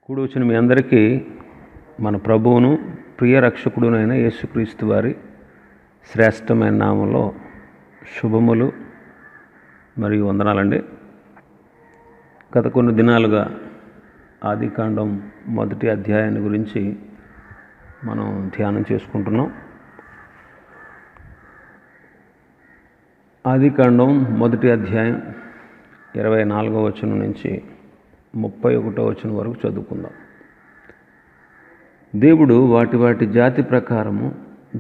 కూడి వచ్చిన మీ అందరికీ మన ప్రభువును ప్రియ రక్షకుడునైన యేసుక్రీస్తు వారి శ్రేష్టమైన నామంలో శుభములు మరియు వందనాలండి. గత కొన్ని దినాలుగా ఆదికాండం మొదటి అధ్యాయాన్ని గురించి మనం ధ్యానం చేసుకుంటున్నాం. ఆదికాండం మొదటి అధ్యాయం 24వ వచనం నుంచి 31వ వచనం వరకు చదువుకుందాం. దేవుడు వాటి జాతి ప్రకారము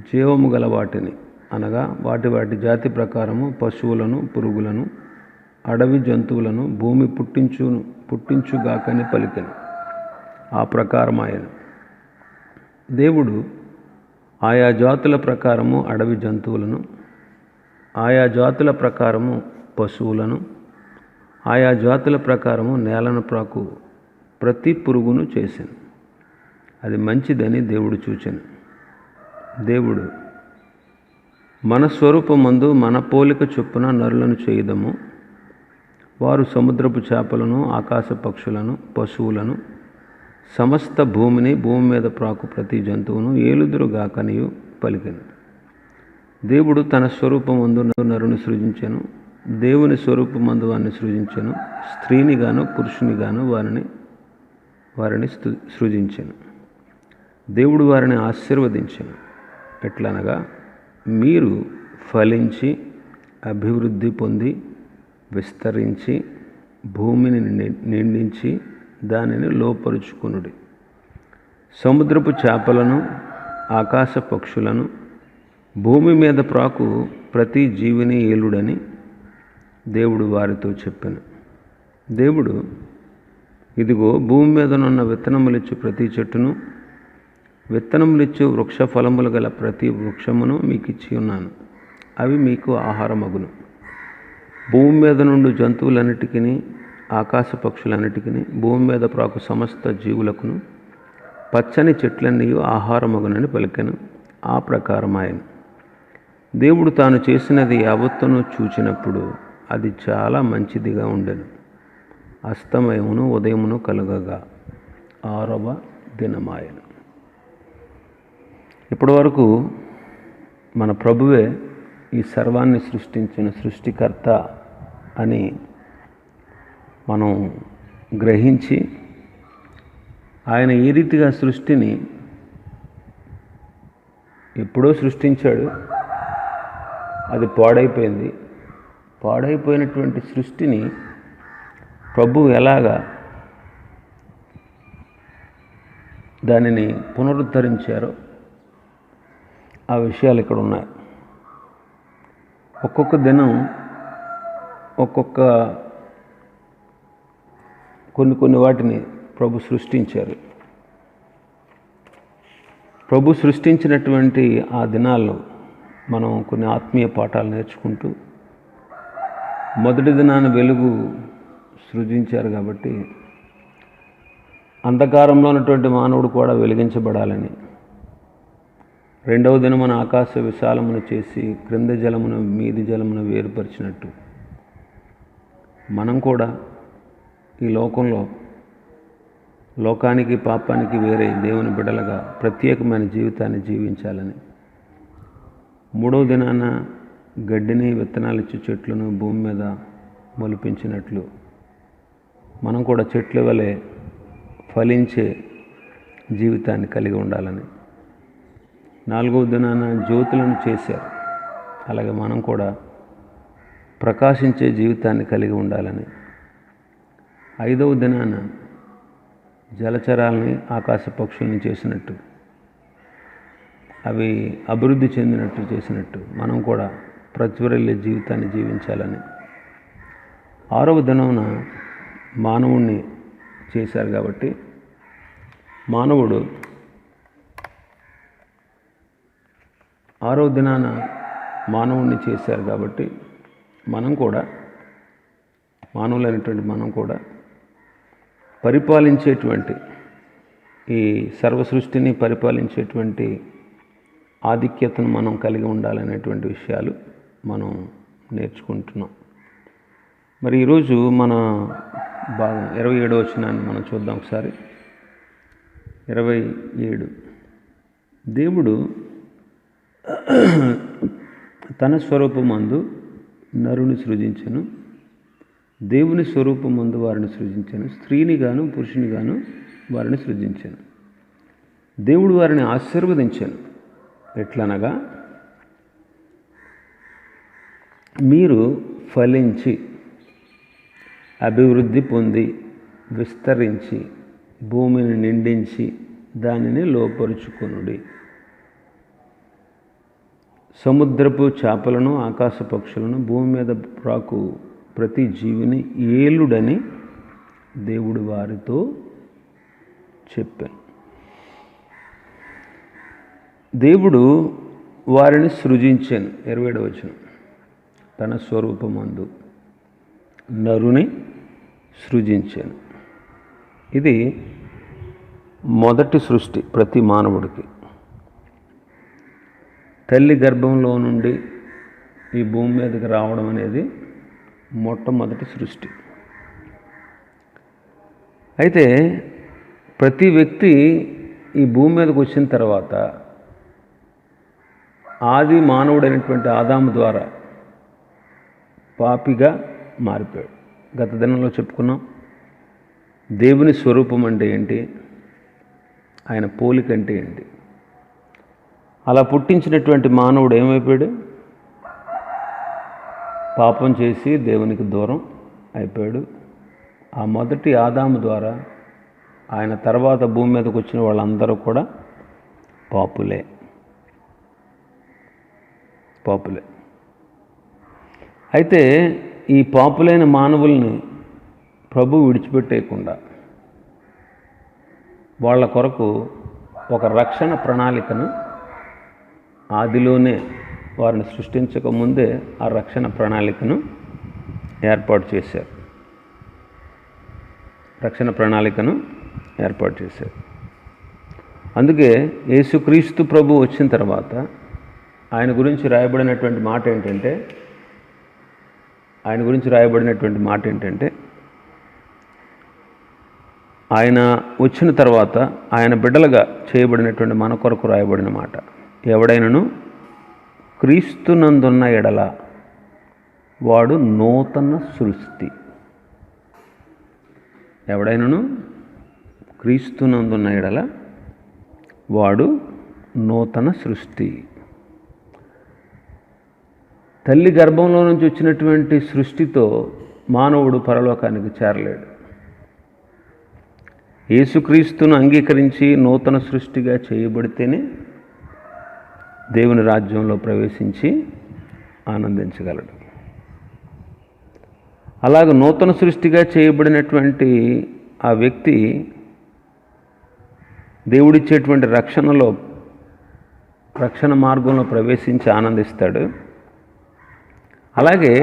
జీవము గల వాటిని అనగా వాటి జాతి ప్రకారము పశువులను, పురుగులను, అడవి జంతువులను భూమి పుట్టించుగాకని పలికెను. ఆ ప్రకారం ఆయన దేవుడు ఆయా జాతుల ప్రకారము అడవి జంతువులను, ఆయా జాతుల ప్రకారము పశువులను, ఆయా జాతుల ప్రకారము నేలను ప్రాకు ప్రతి పురుగును చేశాను. అది మంచిదని దేవుడు చూచెను. దేవుడు మన స్వరూపమందు మన పోలిక చొప్పున నరులను చేయుదము. వారు సముద్రపు చేపలను, ఆకాశ పక్షులను, పశువులను, సమస్త భూమి మీద ప్రాకు ప్రతి జంతువును ఏలుదురుగాకనియు పలికెను. దేవుడు తన స్వరూపమందు నరుని సృజించెను. దేవుని స్వరూపమందు వారిని సృజించెను. స్త్రీని గాను పురుషుని గాను వారిని సృజించెను. దేవుడు వారిని ఆశీర్వదించెను. ఎట్లనగా, మీరు ఫలించి అభివృద్ధి పొంది విస్తరించి భూమిని నిండించి దానిని లోపరుచుకొనుడి. సముద్రపు చేపలను, ఆకాశ పక్షులను, భూమి మీద ప్రాకు ప్రతి జీవిని ఏలుడని దేవుడు వారితో చెప్పాను. దేవుడు, ఇదిగో భూమి మీదనున్న విత్తనములిచ్చు ప్రతి చెట్టును, విత్తనములిచ్చు వృక్ష ఫలములు గల ప్రతి వృక్షమును మీకు ఇచ్చి ఉన్నాను. అవి మీకు ఆహారమగును. భూమి మీద నుండి జంతువులన్నిటికీ, ఆకాశ పక్షులన్నిటికీ, భూమి మీద ప్రాకు సమస్త జీవులకును పచ్చని చెట్లన్నీ ఆహారమగునని పలికెను. ఆ ప్రకారం ఆయన దేవుడు తాను చేసినది యావత్తును చూచినప్పుడు అది చాలా మంచిదిగా ఉండెను. అస్తమయమును ఉదయమును కలుగగా 6వ దినమాయెను. ఇప్పటి వరకు మన ప్రభువే ఈ సర్వాన్ని సృష్టించిన సృష్టికర్త అని మనం గ్రహించి, ఆయన ఈ రీతిగా సృష్టిని ఎప్పుడో సృష్టించాడు. అది పాడైపోయింది. పాడైపోయినటువంటి సృష్టిని ప్రభువు ఎలాగా దానిని పునరుద్ధరించారో ఆ విషయాలు ఇక్కడ ఉన్నాయి. ఒక్కొక్క దినం కొన్ని వాటిని ప్రభు సృష్టించారు. ప్రభు సృష్టించినటువంటి ఆ దినాల్లో మనం కొన్ని ఆత్మీయ పాఠాలు నేర్చుకుంటూ, మొదటి దినాన వెలుగు సృజించారు కాబట్టి అంధకారంలో ఉన్నటువంటి మానవుడు కూడా వెలిగించబడాలని, రెండవ దినమున ఆకాశ విశాలమును చేసి క్రింద జలమును మీది జలమును వేరుపరిచినట్టు మనం కూడా ఈ లోకానికి పాపానికి వేరే దేవుని బిడ్డలుగా ప్రత్యేకమైన జీవితాన్ని జీవించాలని, మూడవ దినాన గడ్డిని విత్తనాలిచ్చు చెట్లను భూమి మీద మొలిపించినట్లు మనం కూడా చెట్ల వలె ఫలించే జీవితాన్ని కలిగి ఉండాలని, నాలుగవ దినాన జ్యోతులను చేశారు. అలాగే మనం కూడా ప్రకాశించే జీవితాన్ని కలిగి ఉండాలని, ఐదవ దినాన జలచరాలని, ఆకాశ పక్షుల్ని చేసినట్టు, అవి అభివృద్ధి చెందినట్టు చేసినట్టు మనం కూడా ప్రజ్వరిల్లే జీవితాన్ని జీవించాలని, ఆరవ దినమున మానవుణ్ణి చేశారు కాబట్టి ఆరవ దినాన మానవుణ్ణి చేశారు కాబట్టి మానవులైనటువంటి మనం కూడా పరిపాలించేటువంటి, ఈ సర్వ సృష్టిని పరిపాలించేటువంటి ఆధిక్యతను మనం కలిగి ఉండాలనేటువంటి విషయాలు మనం నేర్చుకుంటున్నాం. మరి ఈరోజు మన భాగం 27వ వచనాన్ని మనం చూద్దాం ఒకసారి. 27. దేవుడు తన స్వరూపమందు నరుని సృజించెను, దేవుని స్వరూపమందు వారిని సృజించెను, స్త్రీని గాను పురుషుని గాను వారిని సృజించెను. దేవుడు వారిని ఆశీర్వదించెను. ఎట్లనగా, మీరు ఫలించి అభివృద్ధి పొంది విస్తరించి భూమిని నిండించి దానిని లోపరుచుకొనుడి. సముద్రపు చేపలను, ఆకాశ పక్షులను, భూమి మీద ప్రాకు ప్రతి జీవిని ఏలుడని దేవుడు వారితో చెప్పాను. దేవుడు వారిని సృజించాను. 27వ వచనం, తన స్వరూపమందు నరుని సృజించాను. ఇది మొదటి సృష్టి ప్రతి మానవుడికి. తల్లి గర్భంలో నుండి ఈ భూమి మీదకి రావడం అనేది మొట్టమొదటి సృష్టి. అయితే ప్రతి వ్యక్తి ఈ భూమి మీదకి వచ్చిన తర్వాత ఆది మానవుడైనటువంటి ఆదాము ద్వారా పాపిగా మారిపోయాడు. గత దినంలో చెప్పుకున్నాం. దేవుని స్వరూపం అంటే ఏంటి, ఆయన పోలిక అంటే ఏంటి. అలా పుట్టించినటువంటి మానవుడు ఏమైపోయాడు? పాపం చేసి దేవునికి దూరం అయిపోయాడు. ఆ మొదటి ఆదాము ద్వారా ఆయన తర్వాత భూమి మీదకి వచ్చిన వాళ్ళందరూ కూడా పాపులే. అయితే ఈ పాపులైన మానవుల్ని ప్రభు విడిచిపెట్టేయకుండా వాళ్ళ కొరకు ఒక రక్షణ ప్రణాళికను ఆదిలోనే, వారిని సృష్టించక ముందే ఆ రక్షణ ప్రణాళికను ఏర్పాటు చేశారు. అందుకే యేసుక్రీస్తు ప్రభు వచ్చిన తర్వాత ఆయన గురించి రాయబడినటువంటి మాట ఏంటంటే ఆయన వచ్చిన తర్వాత ఆయన బిడ్డలుగా చేయబడినటువంటి మన కొరకు రాయబడిన మాట, ఎవడైనను క్రీస్తునందున్న ఎడల వాడు నూతన సృష్టి. ఎవడైనను క్రీస్తునందున్న ఎడల వాడు నూతన సృష్టి. తల్లి గర్భంలో నుంచి వచ్చినటువంటి సృష్టితో మానవుడు పరలోకానికి చేరలేడు. యేసుక్రీస్తును అంగీకరించి నూతన సృష్టిగా చేయబడితేనే దేవుని రాజ్యంలో ప్రవేశించి ఆనందించగలడు. అలాగ నూతన సృష్టిగా చేయబడినటువంటి ఆ వ్యక్తి దేవుడిచ్చేటువంటి రక్షణ మార్గంలో ప్రవేశించి ఆనందిస్తాడు. అలాగే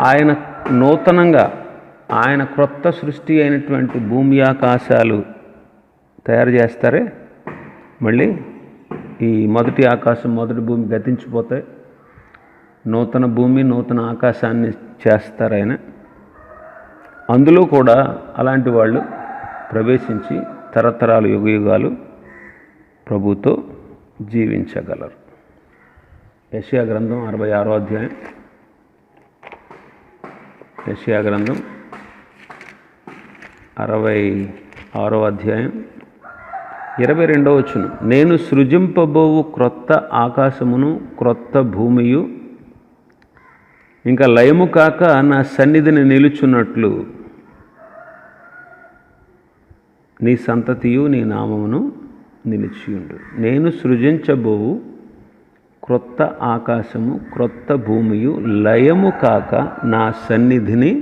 ఆయన నూతనంగా, ఆయన క్రొత్త సృష్టి అయినటువంటి భూమి ఆకాశాలు తయారు చేస్తారే. మళ్ళీ ఈ మొదటి ఆకాశం, మొదటి భూమి గతించిపోతాయి. నూతన భూమి, నూతన ఆకాశాన్ని చేస్తారు ఆయన. అందులో కూడా అలాంటి వాళ్ళు ప్రవేశించి తరతరాలు, యుగయుగాలు ప్రభుతో జీవించగలరు. యెషయా గ్రంథం 66వ అధ్యాయం. యెషయా గ్రంథం 66వ అధ్యాయం 22వ వచనం, నేను సృజింపబోవు క్రొత్త ఆకాశమును క్రొత్త భూమియు ఇంకా లయము కాక నా సన్నిధిని నిలుచున్నట్లు నీ సంతతియు నీ నామమును నిలిచియుండు. నేను సృజించబోవు క్రొత్త ఆకాశము క్రొత్త భూమియు లయము కాక నా సన్నిధిని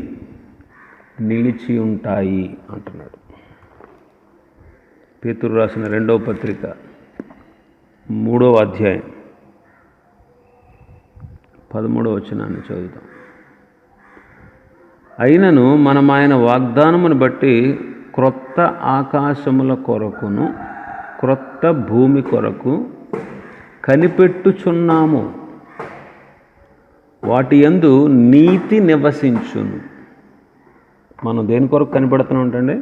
నిలిచి ఉంటాయి అంటున్నాడు. పేతురు రాసిన 2వ పత్రిక 3వ అధ్యాయం 13వ వచనాన్ని చదువుతాం. అయినను మనం ఆయన వాగ్దానమును బట్టి క్రొత్త ఆకాశముల కొరకును క్రొత్త భూమి కొరకు కనిపెట్టుచున్నాము. వాటి యందు నీతి నివసించును. మనం దేని కొరకు కనిపెడుతున్నాం అంటే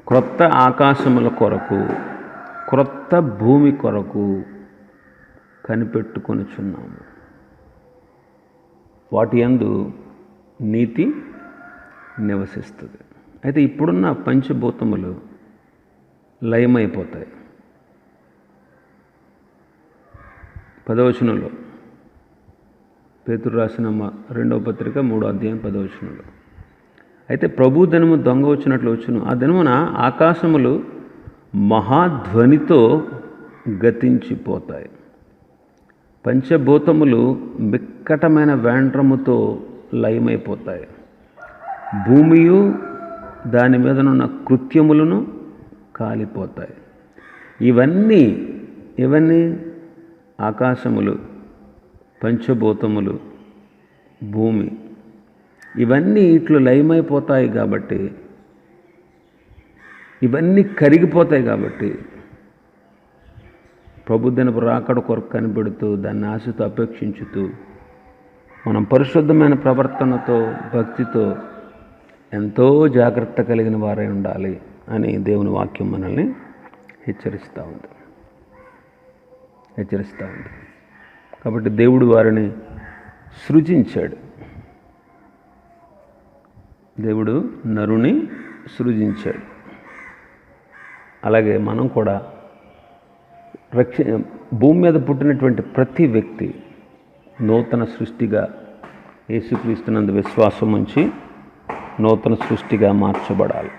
క్రొత్త ఆకాశముల కొరకు, క్రొత్త భూమి కొరకు కనిపెట్టుకొనుచున్నాము. వాటి యందు నీతి నివసిస్తుంది. అయితే ఇప్పుడున్న పంచభూతములు లయమైపోతాయి. 10వ వచనంలో, పేతురు రాసిన 2వ పత్రిక 3వ అధ్యాయం 10వ వచనంలో, అయితే ప్రభు దినము దొంగ వచ్చినట్లు వచ్చును. ఆ దినమున ఆకాశములు మహాధ్వనితో గతించిపోతాయి, పంచభూతములు మిక్కటమైన వేండ్రముతో లయమైపోతాయి, భూమియు దాని మీదనున్న కృత్యములను కాలిపోతాయి. ఇవన్నీ ఆకాశములు, పంచభూతములు, భూమి, ఇవన్నీ ఇట్లు లయమైపోతాయి కాబట్టి, ఇవన్నీ కరిగిపోతాయి కాబట్టి ప్రభుదినపు రాకడ కొరకు కనిపెడుతూ దాన్ని ఆశతో అపేక్షించుతూ మనం పరిశుద్ధమైన ప్రవర్తనతో, భక్తితో ఎంతో జాగ్రత్త కలిగిన వారై ఉండాలి అని దేవుని వాక్యం మనల్ని హెచ్చరిస్తూ ఉంది. కాబట్టి దేవుడు వారిని సృజించాడు. దేవుడు నరుని సృజించాడు. అలాగే మనం కూడా భూమి మీద పుట్టినటువంటి ప్రతి వ్యక్తి నూతన సృష్టిగా, యేసుక్రీస్తునందు విశ్వాసం ఉంచి నూతన సృష్టిగా మార్చబడాలి.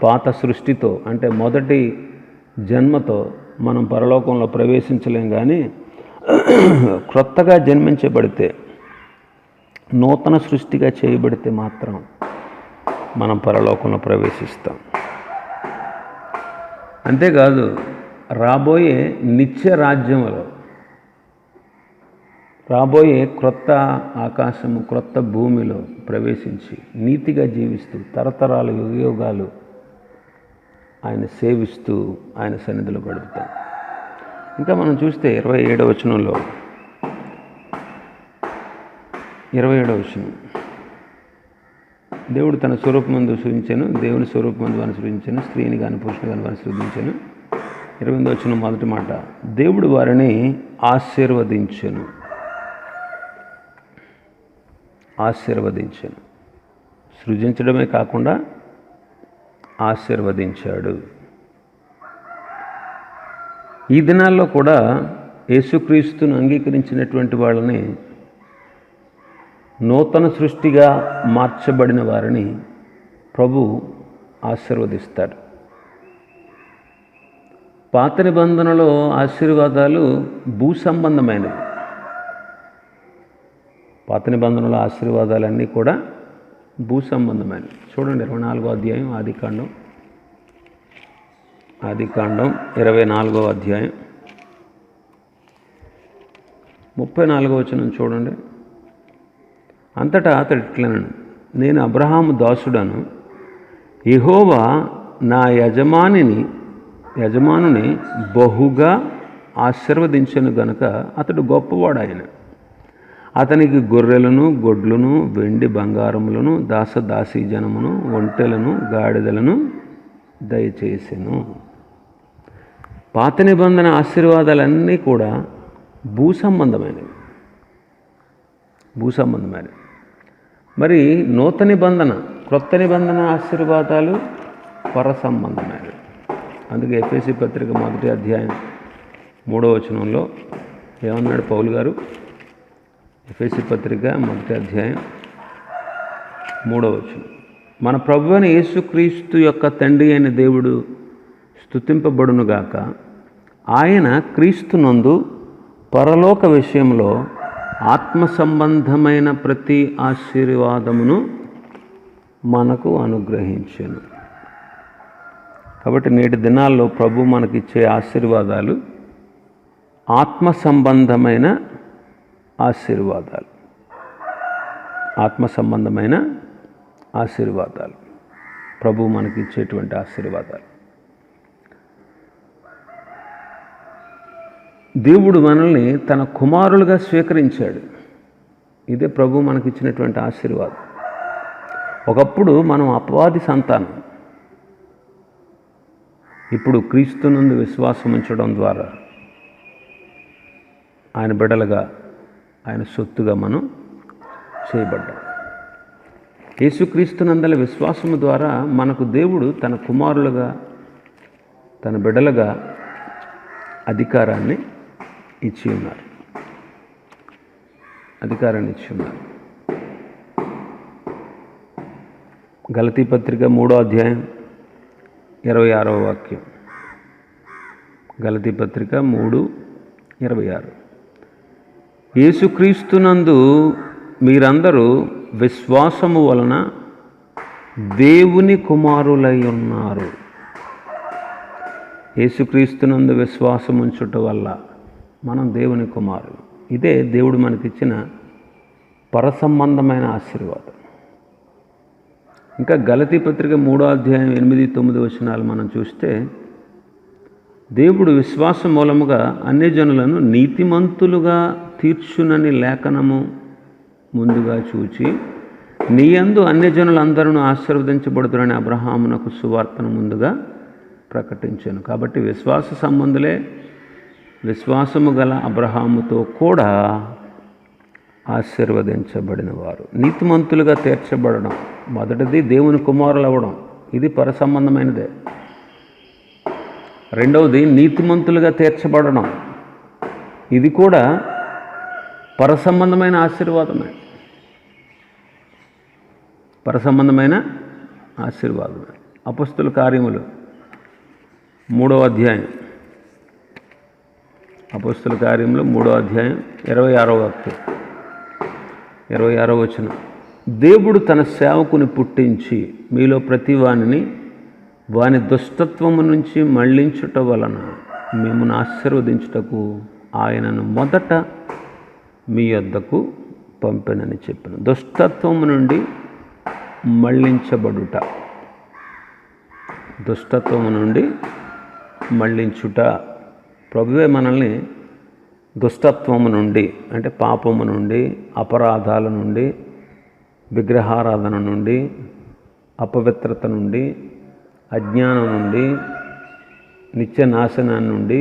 పాత సృష్టితో అంటే మొదటి జన్మతో మనం పరలోకంలో ప్రవేశించలేం. కానీ క్రొత్తగా జన్మించబడితే, నూతన సృష్టిగా చేయబడితే మాత్రం మనం పరలోకంలో ప్రవేశిస్తాం. అంతేకాదు, రాబోయే నిత్య రాజ్యములో, రాబోయే క్రొత్త ఆకాశము, క్రొత్త భూమిలో ప్రవేశించి నీతిగా జీవిస్తూ తరతరాలు, యుగయుగాలు ఆయన సేవిస్తూ ఆయన సన్నిధిలో గడుపుతాం. ఇంకా మనం చూస్తే 27వ వచనంలో, 27వ వచనం, దేవుడు తన స్వరూపమందు సృజించెను, దేవుని స్వరూపమందు వారిని సృజించెను, స్త్రీని కానీ పురుషుని కానీ వారిని సృజించెను. 28వ వచనం మొదటి మాట, దేవుడు వారిని ఆశీర్వదించెను. సృజించడమే కాకుండా ఆశీర్వదించాడు. ఈ దినాల్లో కూడా యేసుక్రీస్తును అంగీకరించినటువంటి వాళ్ళని, నూతన సృష్టిగా మార్చబడిన వారిని ప్రభు ఆశీర్వదిస్తాడు. పాత నిబంధనలో ఆశీర్వాదాలు భూ సంబంధమైనవి. పాత నిబంధనల ఆశీర్వాదాలన్నీ కూడా భూ సంబంధమైనవి. చూడండి 24వ అధ్యాయం ఆదికాండం 24వ అధ్యాయం 34వ వచనం చూడండి. అంతటా అతడు ఇట్లనెను, నేను అబ్రహాము దాసుడను, యెహోవా నా యజమానుని బహుగా ఆశీర్వదించెను గనుక అతడు గొప్పవాడాయన. అతనికి గొర్రెలను, గొడ్లను, వెండి బంగారములను, దాసదాసీ జనమును, ఒంటెలను, గాడిదలను దయచేసెను. పాత నిబంధన ఆశీర్వాదాలన్నీ కూడా భూ సంబంధమైనవి. మరి నూతన నిబంధన, క్రొత్త నిబంధన ఆశీర్వాదాలు పర సంబంధమైనవి. అందుకే ఎఫెసీ పత్రిక 1వ అధ్యాయం 3వ వచనంలో ఏమన్నాడు పౌలు గారు? ఎఫెసీ పత్రిక 1వ అధ్యాయం 3వ వచనం, మన ప్రభువైన యేసుక్రీస్తు యొక్క తండ్రి అయిన దేవుడు స్తుతింపబడునుగాక. ఆయన క్రీస్తునందు పరలోక విషయంలో ఆత్మ సంబంధమైన ప్రతి ఆశీర్వాదమును మనకు అనుగ్రహించెను. కాబట్టి నేటి దినాల్లో ప్రభు మనకిచ్చే ఆశీర్వాదాలు ఆత్మ సంబంధమైన ఆశీర్వాదాలు. ప్రభు మనకిచ్చేటువంటి ఆశీర్వాదాలు. దేవుడు మనల్ని తన కుమారులుగా స్వీకరించాడు. ఇదే ప్రభు మనకిచ్చినటువంటి ఆశీర్వాదం. ఒకప్పుడు మనం అపవాది సంతానం, ఇప్పుడు క్రీస్తునందు విశ్వాసం ఉంచడం ద్వారా ఆయన బిడ్డలుగా, ఆయన సొత్తుగా మనం చేయబడ్డాం. యేసుక్రీస్తునందల విశ్వాసము ద్వారా మనకు దేవుడు తన కుమారులుగా, తన బిడ్డలుగా అధికారాన్ని ఇచ్చి ఉన్నారు. గలతీ పత్రిక 3వ అధ్యాయం 26వ వాక్యం. గలతీ పత్రిక 3:26. యేసుక్రీస్తునందు మీరందరూ విశ్వాసము వలన దేవుని కుమారులై ఉన్నారు. యేసుక్రీస్తునందు విశ్వాసం ఉంచుట వల్ల మనం దేవుని కుమారులు. ఇదే దేవుడు మనకిచ్చిన పరసంబంధమైన ఆశీర్వాదం. ఇంకా గలతీ పత్రిక 3వ అధ్యాయం 8-9 వచనాలు మనం చూస్తే, దేవుడు విశ్వాసం మూలముగా అన్యజనులను నీతిమంతులుగా తీర్చునని లేఖనము ముందుగా చూచి, నీయందు అన్యజనులందరూ ఆశీర్వదించబడుతురని అబ్రహామునకు సువార్తను ముందుగా ప్రకటించాను. కాబట్టి విశ్వాస సంబంధులే విశ్వాసము గల అబ్రహాముతో కూడా ఆశీర్వదించబడిన వారు. నీతిమంతులుగా తీర్చబడడం మొదటిది, దేవుని కుమారులు అవ్వడం, ఇది పరసంబంధమైనదే. రెండవది నీతిమంతులుగా తీర్చబడడం, ఇది కూడా పరసంబంధమైన ఆశీర్వాదమే. అపొస్తలుల కార్యములు 3వ అధ్యాయం, అపొస్తలుల కార్యములు 3వ అధ్యాయం 26వ వచనం. దేవుడు తన సేవకుని పుట్టించి మీలో ప్రతి వాని దుష్టత్వము నుంచి మళ్లించుట వలన మిమ్మల్ని ఆశీర్వదించుటకు ఆయనను మొదట మీ వద్దకు పంపెనని చెప్పాను. దుష్టత్వము నుండి మళ్లించబడుట, దుష్టత్వము నుండి మళ్లించుట. ప్రభువే మనల్ని దుష్టత్వము నుండి, అంటే పాపము నుండి, అపరాధాల నుండి, విగ్రహారాధన నుండి, అపవిత్రత నుండి, అజ్ఞానం నుండి, నిత్య నాశనాన్ని నుండి,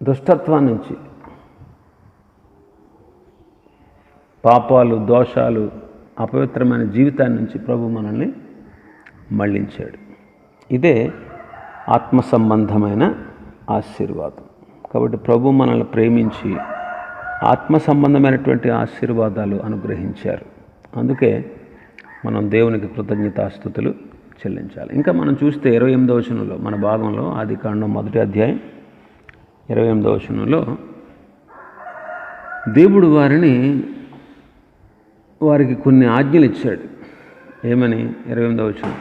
దుష్టత్వం నుంచి, పాపాలు, దోషాలు, అపవిత్రమైన జీవితాన్ని నుంచి ప్రభు మనల్ని మళ్లించాడు. ఇదే ఆత్మ సంబంధమైన ఆశీర్వాదం. కాబట్టి ప్రభు మనల్ని ప్రేమించి ఆత్మ సంబంధమైనటువంటి ఆశీర్వాదాలు అనుగ్రహించారు. అందుకే మనం దేవునికి కృతజ్ఞతాస్తుతులు చెల్లించాలి. ఇంకా మనం చూస్తే 28వ వచనంలో, మన భాగంలో ఆదికాండం 1వ అధ్యాయం 28వ వచనంలో, దేవుడు వారికి కొన్ని ఆజ్ఞలు ఇచ్చాడు. ఏమని? 28వ వచనం,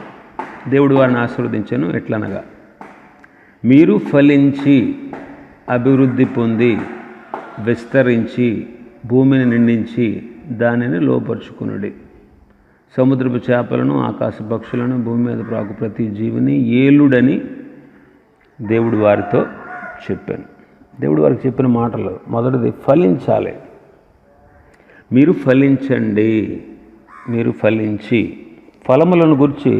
దేవుడు వారిని ఆశీర్వదించాను ఎట్లనగా, మీరు ఫలించి అభివృద్ధి పొంది విస్తరించి భూమిని నిండించి దానిని లోపరుచుకునుడి. సముద్రపు చేపలను, ఆకాశ పక్షులను, భూమి మీద ప్రాకు ప్రతి జీవిని ఏలుడని దేవుడు వారితో చెప్పాను. దేవుడు వారికి చెప్పిన మాటలు, మొదటిది ఫలించాలి. మీరు ఫలించండి. మీరు ఫలించి, ఫలములను గురించి,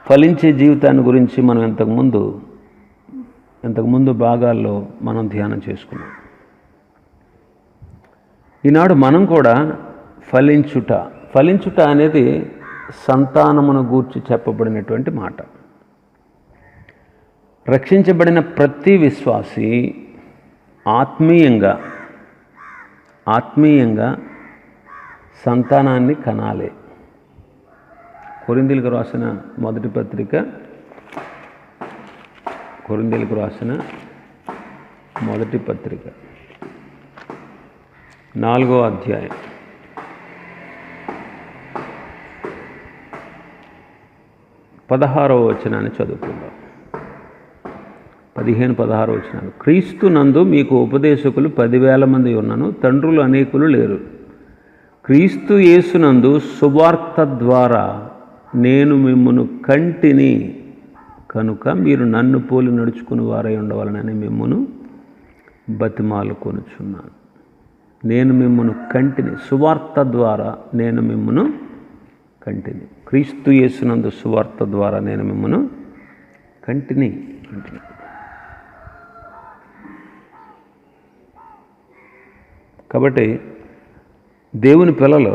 ఫలించే జీవితాన్ని గురించి మనం ఇంతకుముందు భాగాల్లో మనం ధ్యానం చేసుకున్నాం. ఈనాడు మనం కూడా ఫలించుట అనేది సంతానమును గూర్చి చెప్పబడినటువంటి మాట. రక్షించబడిన ప్రతి విశ్వాసి ఆత్మీయంగా సంతానాన్ని కనాలి. కొరింథీయులకు రాసిన మొదటి పత్రిక, కొరింథీయులకు రాసిన మొదటి పత్రిక 4వ అధ్యాయం 16వ వచనాన్ని చదువుకుందాం. 15-16 వచనాలు. క్రీస్తు నందు మీకు ఉపదేశకులు 10,000 మంది ఉన్నను, తండ్రులు అనేకులు లేరు. క్రీస్తు యేసునందు సువార్త ద్వారా నేను మిమ్మును కంటిని కనుక మీరు నన్ను పోలి నడుచుకుని వారై ఉండవాలని మిమ్మును బతిమాలుకొనుచున్నాను. నేను మిమ్మును కంటిని, సువార్త ద్వారా నేను మిమ్మును కంటిని. క్రీస్తు యేసునందు సువార్త ద్వారా నేను మిమ్మును కంటిని. కాబట్టి దేవుని పిల్లలు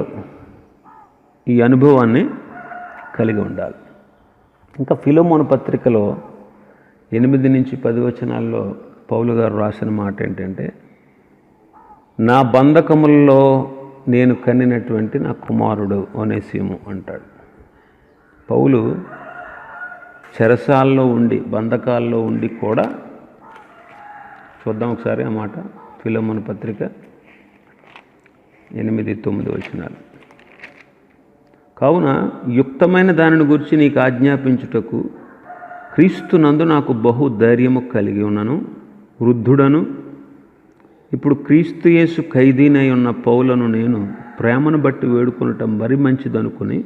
ఈ అనుభవాన్ని కలిగి ఉండాలి. ఇంకా ఫిలెమోను పత్రికలో 8-10 వచనాల్లో పౌలు గారు రాసిన మాట ఏంటంటే, నా బంధకములలో నేను కనినటువంటి నా కుమారుడు ఒనేసిము అంటాడు. పౌలు చెరసాల్లో ఉండి, బంధకాల్లో ఉండి కూడా, చూద్దాం ఒకసారి ఆ మాట, ఫిలెమోను పత్రిక 8-9 వచనాలు. కావున యుక్తమైన దానిని గురించి నీకు ఆజ్ఞాపించుటకు క్రీస్తునందు నాకు బహు ధైర్యము కలిగి ఉన్నను. వృద్ధుడను ఇప్పుడు క్రీస్తు యేసు ఖైదీనై ఉన్న పౌలను నేను ప్రేమను బట్టి వేడుకొనటం మరి మంచిదనుకుని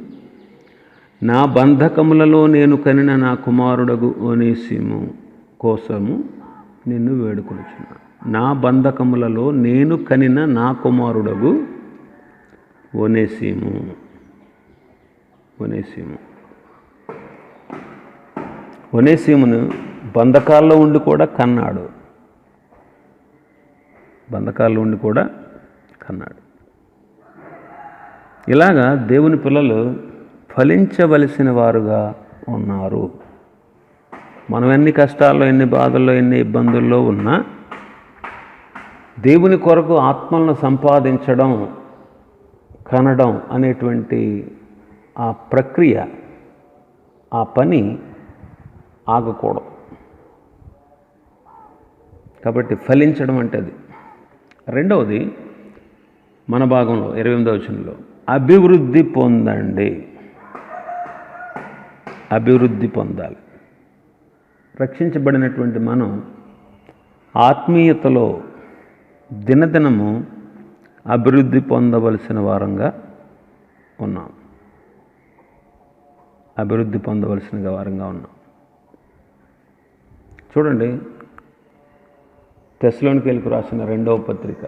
నా బంధకములలో నేను కనిన నా కుమారుడగు ఒనేసిము కోసము నిన్ను వేడుకొనుచున్నాను. నా బంధకములలో నేను కనిన నా కుమారుడగు ఒనేసిము. ఒనేసిమును బంధకాల్లో ఉండి కూడా కన్నాడు. ఇలాగా దేవుని పిల్లలు ఫలించవలసిన వారుగా ఉన్నారు. మనం ఎన్ని కష్టాల్లో, ఎన్ని బాధల్లో, ఎన్ని ఇబ్బందుల్లో ఉన్నా దేవుని కొరకు ఆత్మలను సంపాదించడం, కనడం అనేటువంటి ఆ ప్రక్రియ, ఆ పని ఆగకూడదు. కాబట్టి ఫలించడం అంటే అది. రెండవది మన భాగంలో 28వ వచనంలో అభివృద్ధి పొందండి. అభివృద్ధి పొందాలి. రక్షించబడినటువంటి మనం ఆత్మీయతలో దినదినము అభివృద్ధి పొందవలసిన వారంగా ఉన్నాం. చూడండి, తెస్సలోనికీయులకు రాసిన 2వ పత్రిక,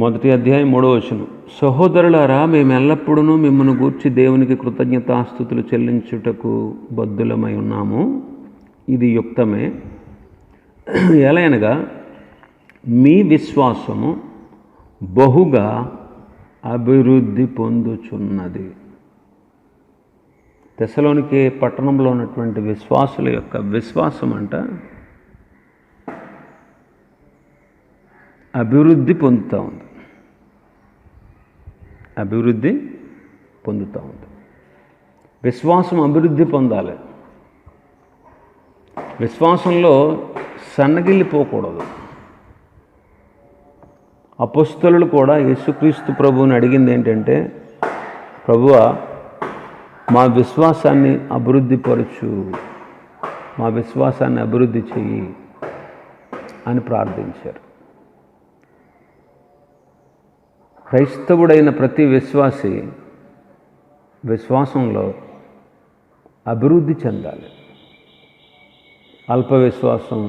1వ అధ్యాయం 3వ వచనం. సహోదరులారా, మేము ఎల్లప్పుడూ మిమ్మల్ని గూర్చి దేవునికి కృతజ్ఞతాస్తుతులు చెల్లించుటకు బద్ధులమై ఉన్నాము. ఇది యుక్తమే. ఎలయనగా మీ విశ్వాసము బహుగా అభివృద్ధి పొందుచున్నది. తెస్సలోనికే పట్టణంలో ఉన్నటువంటి విశ్వాసుల యొక్క విశ్వాసం అంట అభివృద్ధి పొందుతూ ఉంది. విశ్వాసం అభివృద్ధి పొందాలి. విశ్వాసంలో సన్నగిల్లిపోకూడదు. అపొస్తలులు కూడా యేసుక్రీస్తు ప్రభువుని అడిగింది ఏంటంటే, ప్రభువా, మా విశ్వాసాన్ని అభివృద్ధిపరచు, మా విశ్వాసాన్ని అభివృద్ధి చెయ్యి అని ప్రార్థించారు. క్రైస్తవుడైన ప్రతి విశ్వాసి విశ్వాసంలో అభివృద్ధి చెందాలి. అల్ప విశ్వాసం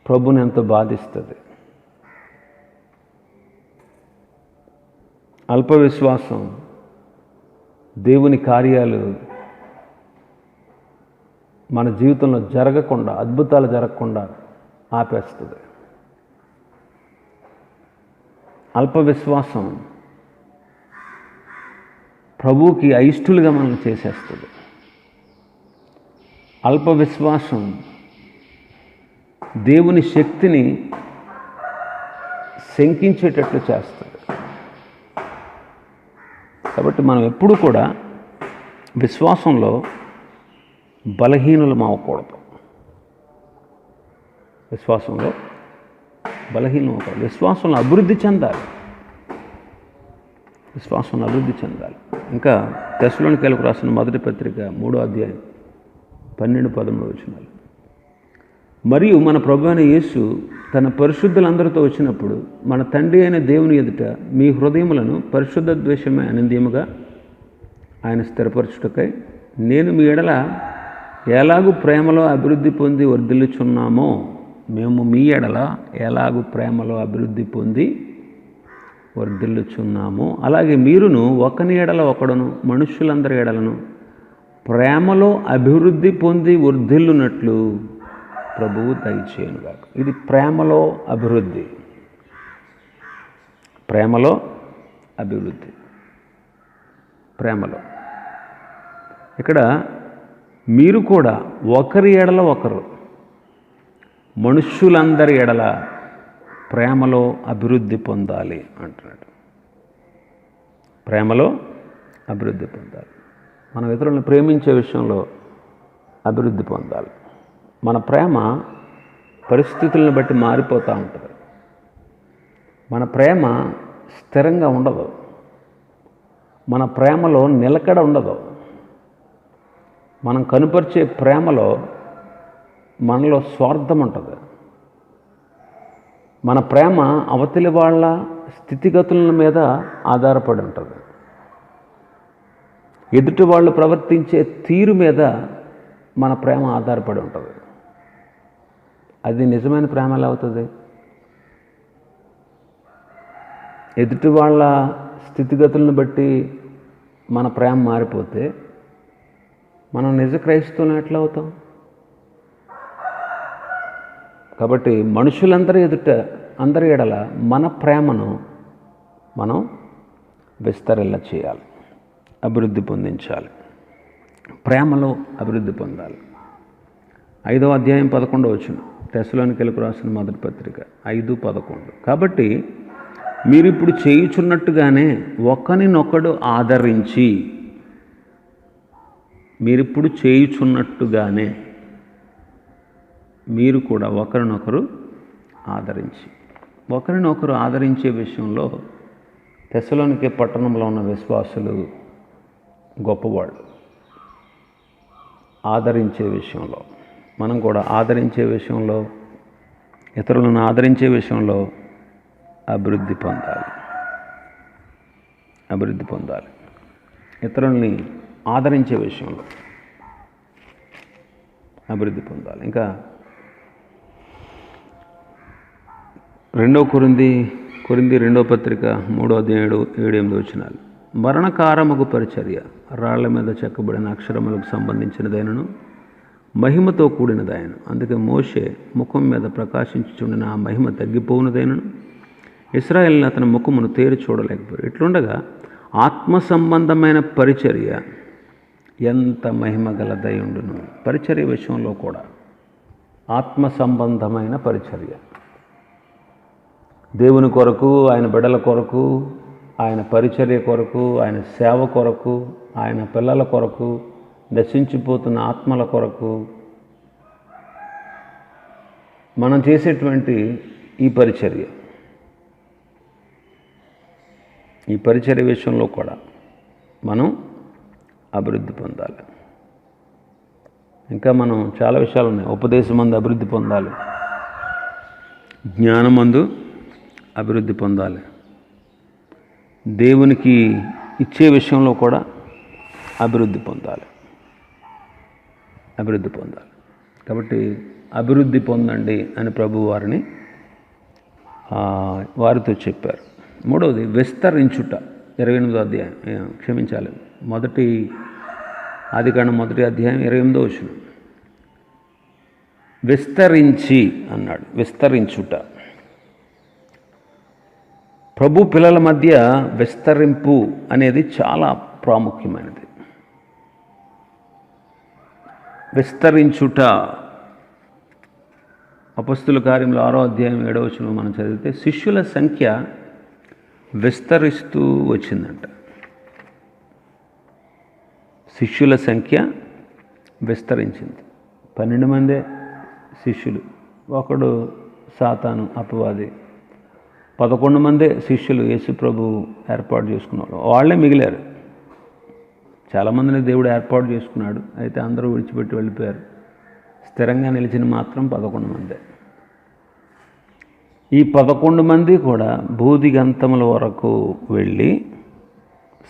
ప్రభుని ఎంతో బాధిస్తుంది. అల్ప విశ్వాసం దేవుని కార్యాలు మన జీవితంలో జరగకుండా, అద్భుతాలు జరగకుండా ఆపేస్తుంది. అల్ప విశ్వాసం ప్రభువుకి అయిష్టులుగా మనం చేసేస్తుంది. అల్ప విశ్వాసం దేవుని శక్తిని శంకించేటట్లు చేస్తుంది. కాబట్టి మనం ఎప్పుడు కూడా విశ్వాసంలో బలహీనులం అవ్వకూడదు. విశ్వాసంలో అభివృద్ధి చెందాలి. ఇంకా తెస్సలోనికీయులకు రాసిన 1వ పత్రిక 3వ అధ్యాయం 12-13 వచనాలు. మరియు మన ప్రభువైన యేసు తన పరిశుద్ధులందరితో వచ్చినప్పుడు మన తండ్రి అయిన దేవుని ఎదుట మీ హృదయములను పరిశుద్ధ ద్వేషమే అనందీయముగా ఆయన స్థిరపరచుటకై నేను మీ ఎడల ఎలాగూ ప్రేమలో అభివృద్ధి పొంది వర్ధిల్లుచున్నామో మేము మీ ఎడల ఎలాగూ ప్రేమలో అభివృద్ధి పొంది వర్ధిల్లుచున్నాము. అలాగే మీరును ఒకని ఎడల ఒకడును మనుష్యులందరి ఎడలను ప్రేమలో అభివృద్ధి పొంది వర్ధిల్లునట్లు ప్రభువు దయచేయునుగాక. ఇది ప్రేమలో అభివృద్ధి. ప్రేమలో అభివృద్ధి. ప్రేమలో ఇక్కడ మీరు కూడా ఒకరి ఎడల ఒకరు మనుష్యులందరి ఎడల ప్రేమలో అభివృద్ధి పొందాలి అంటున్నాడు. ప్రేమలో అభివృద్ధి పొందాలి. మనం ఇతరులను ప్రేమించే విషయంలో అభివృద్ధి పొందాలి. మన ప్రేమ పరిస్థితులను బట్టి మారిపోతూ ఉంటుంది. మన ప్రేమ స్థిరంగా ఉండదు. మన ప్రేమలో నిలకడ ఉండదు. మనం కనుపరిచే ప్రేమలో మనలో స్వార్థం ఉంటుంది. మన ప్రేమ అవతలి వాళ్ళ స్థితిగతుల మీద ఆధారపడి ఉంటుంది. ఎదుటి వాళ్ళు ప్రవర్తించే తీరు మీద మన ప్రేమ ఆధారపడి ఉంటుంది. అది నిజమైన ప్రేమ ఎలా అవుతుంది? ఎదుటి వాళ్ళ స్థితిగతులను బట్టి మన ప్రేమ మారిపోతే మనం నిజ క్రైస్తవులు ఎట్లా అవుతాం? కాబట్టి మనుషులందరి అందరి ఎడల మన ప్రేమను మనం విస్తరిల్ల చేయాలి, అభివృద్ధి పొందించాలి. ప్రేమలో అభివృద్ధి పొందాలి. 5వ అధ్యాయం 11వ వచనం, తెస్సలోనికీయులకు రాసిన మొదటి పత్రిక 5:11. కాబట్టి మీరిప్పుడు చేయుచున్నట్టుగానే ఒకరినొకడు ఆదరించి, మీరిప్పుడు చేయుచున్నట్టుగానే మీరు కూడా ఒకరినొకరు ఆదరించి. ఒకరినొకరు ఆదరించే విషయంలో తెస్సలోనికే పట్టణంలో ఉన్న విశ్వాసులు గొప్పవాళ్ళు. ఆదరించే విషయంలో మనం కూడా ఆదరించే విషయంలో, ఇతరులను ఆదరించే విషయంలో అభివృద్ధి పొందాలి. అభివృద్ధి పొందాలి. ఇతరుల్ని ఆదరించే విషయంలో అభివృద్ధి పొందాలి. ఇంకా 2 కొరింథీ 2వ పత్రిక 3వ అధ్యాయం 7-8 వచనాలు. మరణకారముగు పరిచర్య రాళ్ల మీద చెక్కబడిన అక్షరములకు సంబంధించినదైనను మహిమతో కూడినదైనను. అందుకే మోషే ముఖం మీద ప్రకాశించుచుండిన ఆ మహిమ తగ్గిపోవునదైనను ఇశ్రాయేలును అతని ముఖమును తేరి చూడలేకపోయారు. ఇట్లుండగా ఆత్మ సంబంధమైన పరిచర్య ఎంత మహిమ గలదై ఉండును. పరిచర్య విషయంలో కూడా ఆత్మ సంబంధమైన పరిచర్య, దేవుని కొరకు, ఆయన బిడ్డల కొరకు, ఆయన పరిచర్య కొరకు, ఆయన సేవ కొరకు, ఆయన పిల్లల కొరకు, నశించిపోతున్న ఆత్మల కొరకు మనం చేసేటువంటి ఈ పరిచర్య విషయంలో కూడా మనం అభివృద్ధి పొందాలి. ఇంకా మనం చాలా విషయాలు ఉన్నాయి. ఉపదేశమందు అభివృద్ధి పొందాలి, జ్ఞానమందు అభివృద్ధి పొందాలి, దేవునికి ఇచ్చే విషయంలో కూడా అభివృద్ధి పొందాలి. కాబట్టి అభివృద్ధి పొందండి అని ప్రభువు వారితో చెప్పారు. 3వది విస్తరించుట. 28వ అధ్యాయం, క్షమించాలి, ఆదికాండం 1వ అధ్యాయం 28వ వచనం. విస్తరించి అన్నాడు. విస్తరించుట. ప్రభు పిల్లల మధ్య విస్తరింపు అనేది చాలా ప్రాముఖ్యమైనది. విస్తరించుట. అపొస్తలుల కార్యములు 6వ అధ్యాయం 7వ వచనం మనం చదివితే శిష్యుల సంఖ్య విస్తరిస్తూ వచ్చిందంట. శిష్యుల సంఖ్య విస్తరించింది. 12 మందే శిష్యులు, ఒకడు సాతాను అపవాది. 11 మందే శిష్యులు యేసు ప్రభు ఏర్పాటు చేసుకున్నారు. వాళ్ళే మిగిలారు. చాలామందిని దేవుడు ఏర్పాటు చేసుకున్నాడు, అయితే అందరూ విడిచిపెట్టి వెళ్ళిపోయారు. స్థిరంగా నిలిచిన మాత్రం 11 మందే. ఈ 11 మంది కూడా భూదిగంతముల వరకు వెళ్ళి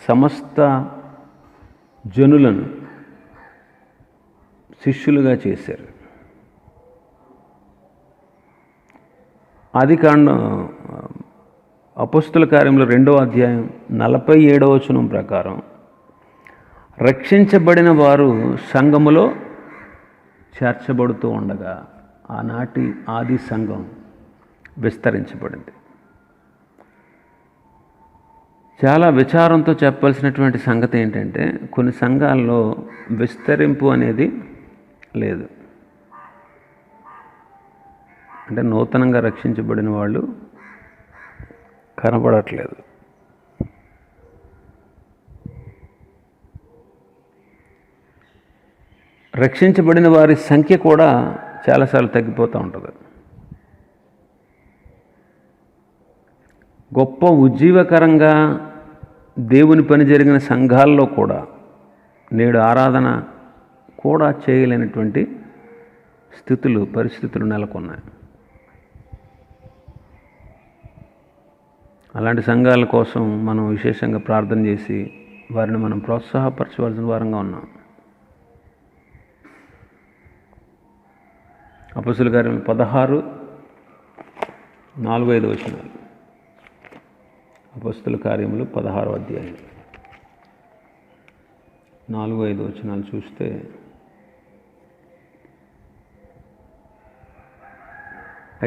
సమస్త జనులను శిష్యులుగా చేశారు. అపొస్తలుల కార్యములు 2వ అధ్యాయం 47వ వచనం ప్రకారం రక్షించబడిన వారు సంఘములో చేర్చబడుతూ ఉండగా ఆనాటి ఆది సంఘం విస్తరించబడింది. చాలా విచారంతో చెప్పాల్సినటువంటి సంగతి ఏంటంటే కొన్ని సంఘాల్లో విస్తరింపు అనేది లేదు. అంటే నూతనంగా రక్షించబడిన వాళ్ళు కనబడట్లేదు. రక్షించబడిన వారి సంఖ్య కూడా చాలాసార్లు తగ్గిపోతూ ఉంటుంది. గొప్ప ఉజ్జీవకరంగా దేవుని పని జరిగిన సంఘాల్లో కూడా నేడు ఆరాధన కూడా చేయలేనటువంటి పరిస్థితులు నెలకొన్నాయి. అలాంటి సంఘాల కోసం మనం విశేషంగా ప్రార్థన చేసి వారిని మనం ప్రోత్సాహపరచవలసిన వారంగా ఉన్నాం. అపొస్తలుల కార్యములు 16:4-5 వచనాలు. అపొస్తలుల కార్యములు 16వ అధ్యాయం 4-5 వచనాలు చూస్తే,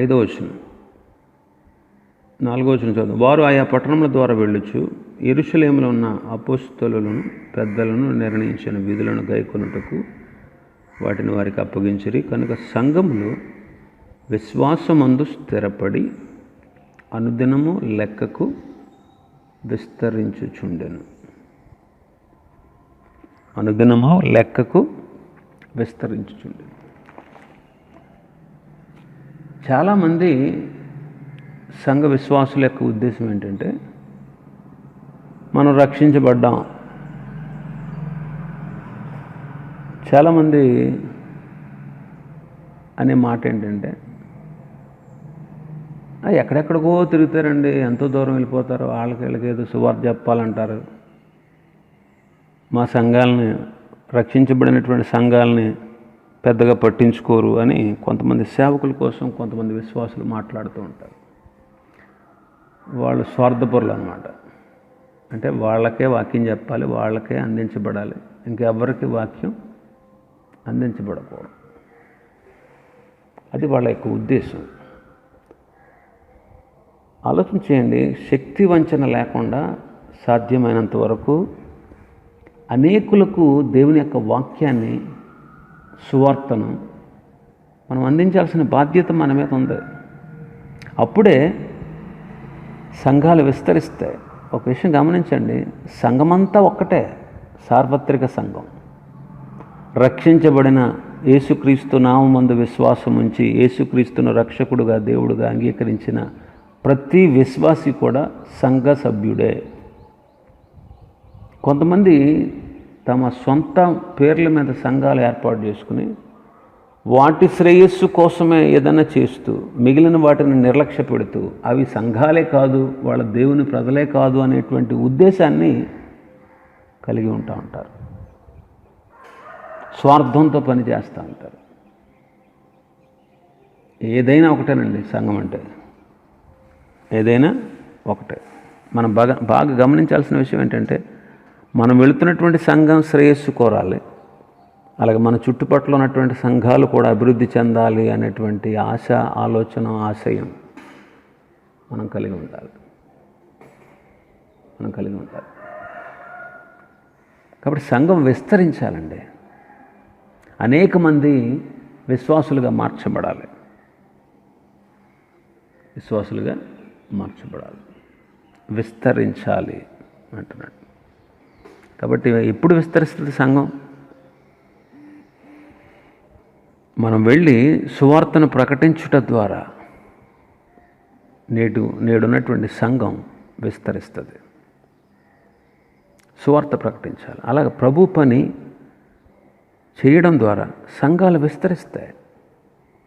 5వ వచనం 4వ వచనం చదువు. వారు ఆయా పట్టణముల ద్వారా వెళ్ళుచు యెరూషలేములో ఉన్న అపొస్తలులను పెద్దలను నిర్ణయించిన విధులను గైకొనుటకు వాటిని వారికి అప్పగించిరి. కనుక సంఘములు విశ్వాసమందు స్థిరపడి అనుదినము లెక్కకు విస్తరించుచుండెను. అనుదినము లెక్కకు విస్తరించుచుండెను. చాలామంది సంఘ విశ్వాసుల యొక్క ఉద్దేశం ఏంటంటే మనం రక్షించబడ్డాం. చాలామంది అనే మాట ఏంటంటే ఎక్కడెక్కడికో తిరుగుతారండి, ఎంతో దూరం వెళ్ళిపోతారు, వీళ్ళకి ఏదో సువార్త చెప్పాలంటారు, మా సంఘాలని రక్షించబడినటువంటి సంఘాలని పెద్దగా పట్టించుకోరు అని కొంతమంది సేవకుల కోసం కొంతమంది విశ్వాసులు మాట్లాడుతూ ఉంటారు. వాళ్ళు స్వార్థపరులు అన్నమాట. అంటే వాళ్ళకే వాక్యం చెప్పాలి, వాళ్ళకే అందించబడాలి, ఇంకెవ్వరికి వాక్యం అందించబడకూడదు. అది వాళ్ళ యొక్క ఉద్దేశం. ఆలోచన చేయండి. శక్తి వంచన లేకుండా సాధ్యమైనంత వరకు అనేకులకు దేవుని యొక్క వాక్యాన్ని, సువార్తను మనం అందించాల్సిన బాధ్యత మన మీద ఉంది. అప్పుడే సంఘాలు విస్తరిస్తాయి. ఒక విషయం గమనించండి, సంఘమంతా ఒక్కటే, సార్వత్రిక సంఘం. రక్షించబడిన యేసుక్రీస్తు నామమందు విశ్వాసం ఉంచి యేసుక్రీస్తును రక్షకుడుగా దేవుడుగా అంగీకరించిన ప్రతి విశ్వాసి కూడా సంఘ సభ్యుడే. కొంతమంది తమ సొంత పేర్ల మీద సంఘాలు ఏర్పాటు చేసుకుని వాటి శ్రేయస్సు కోసమే ఏదైనా చేస్తూ మిగిలిన వాటిని నిర్లక్ష్య పెడుతూ అవి సంఘాలే కాదు, వాళ్ళ దేవుని ప్రజలే కాదు అనేటువంటి ఉద్దేశాన్ని కలిగి ఉంటారు. స్వార్థంతో పనిచేస్తూ ఉంటారు. ఏదైనా ఒకటేనండి సంఘం అంటే, ఏదైనా ఒకటే. మనం బాగా గమనించాల్సిన విషయం ఏంటంటే మనం వెళుతున్నటువంటి సంఘం శ్రేయస్సు కోరాలి, అలాగే మన చుట్టుపక్కల ఉన్నటువంటి సంఘాలు కూడా అభివృద్ధి చెందాలి అనేటువంటి ఆశ, ఆలోచన, ఆశయం మనం కలిగి ఉండాలి. కాబట్టి సంఘం విస్తరించాలండి. అనేక మంది విశ్వాసులుగా మార్చబడాలి. విస్తరించాలి అంటున్నాడు. కాబట్టి ఎప్పుడు విస్తరిస్తుంది సంఘం? మనం వెళ్ళి సువార్తను ప్రకటించుట ద్వారా నేడున్నటువంటి సంఘం విస్తరిస్తుంది. సువార్త ప్రకటించాలి. అలాగే ప్రభు పని చేయడం ద్వారా సంఘాలు విస్తరిస్తాయి.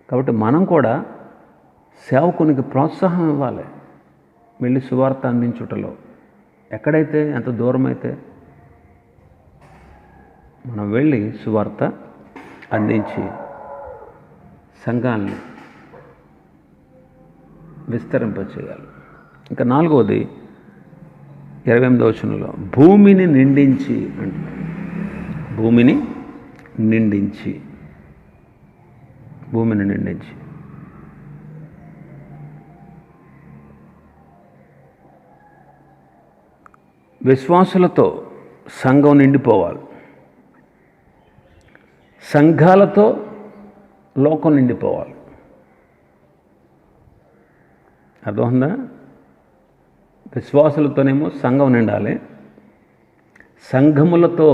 కాబట్టి మనం కూడా సేవకునికి ప్రోత్సాహం ఇవ్వాలి. వెళ్ళి సువార్త అందించుటలో ఎక్కడైతే ఎంత దూరం అయితే మనం వెళ్ళి సువార్త అందించి సంఘాన్ని విస్తరింపచేయాలి. ఇంకా 4వది 28వ వచనంలో భూమిని నిండించి అంటున్నాడు. భూమిని నిండించి, భూమిని నిండించి. విశ్వాసులతో సంఘం నిండిపోవాలి, సంఘాలతో లోకం నిండిపోవాలి. అర్థమవుతుందా? విశ్వాసులతోనేమో సంఘం నిండాలి, సంఘములతో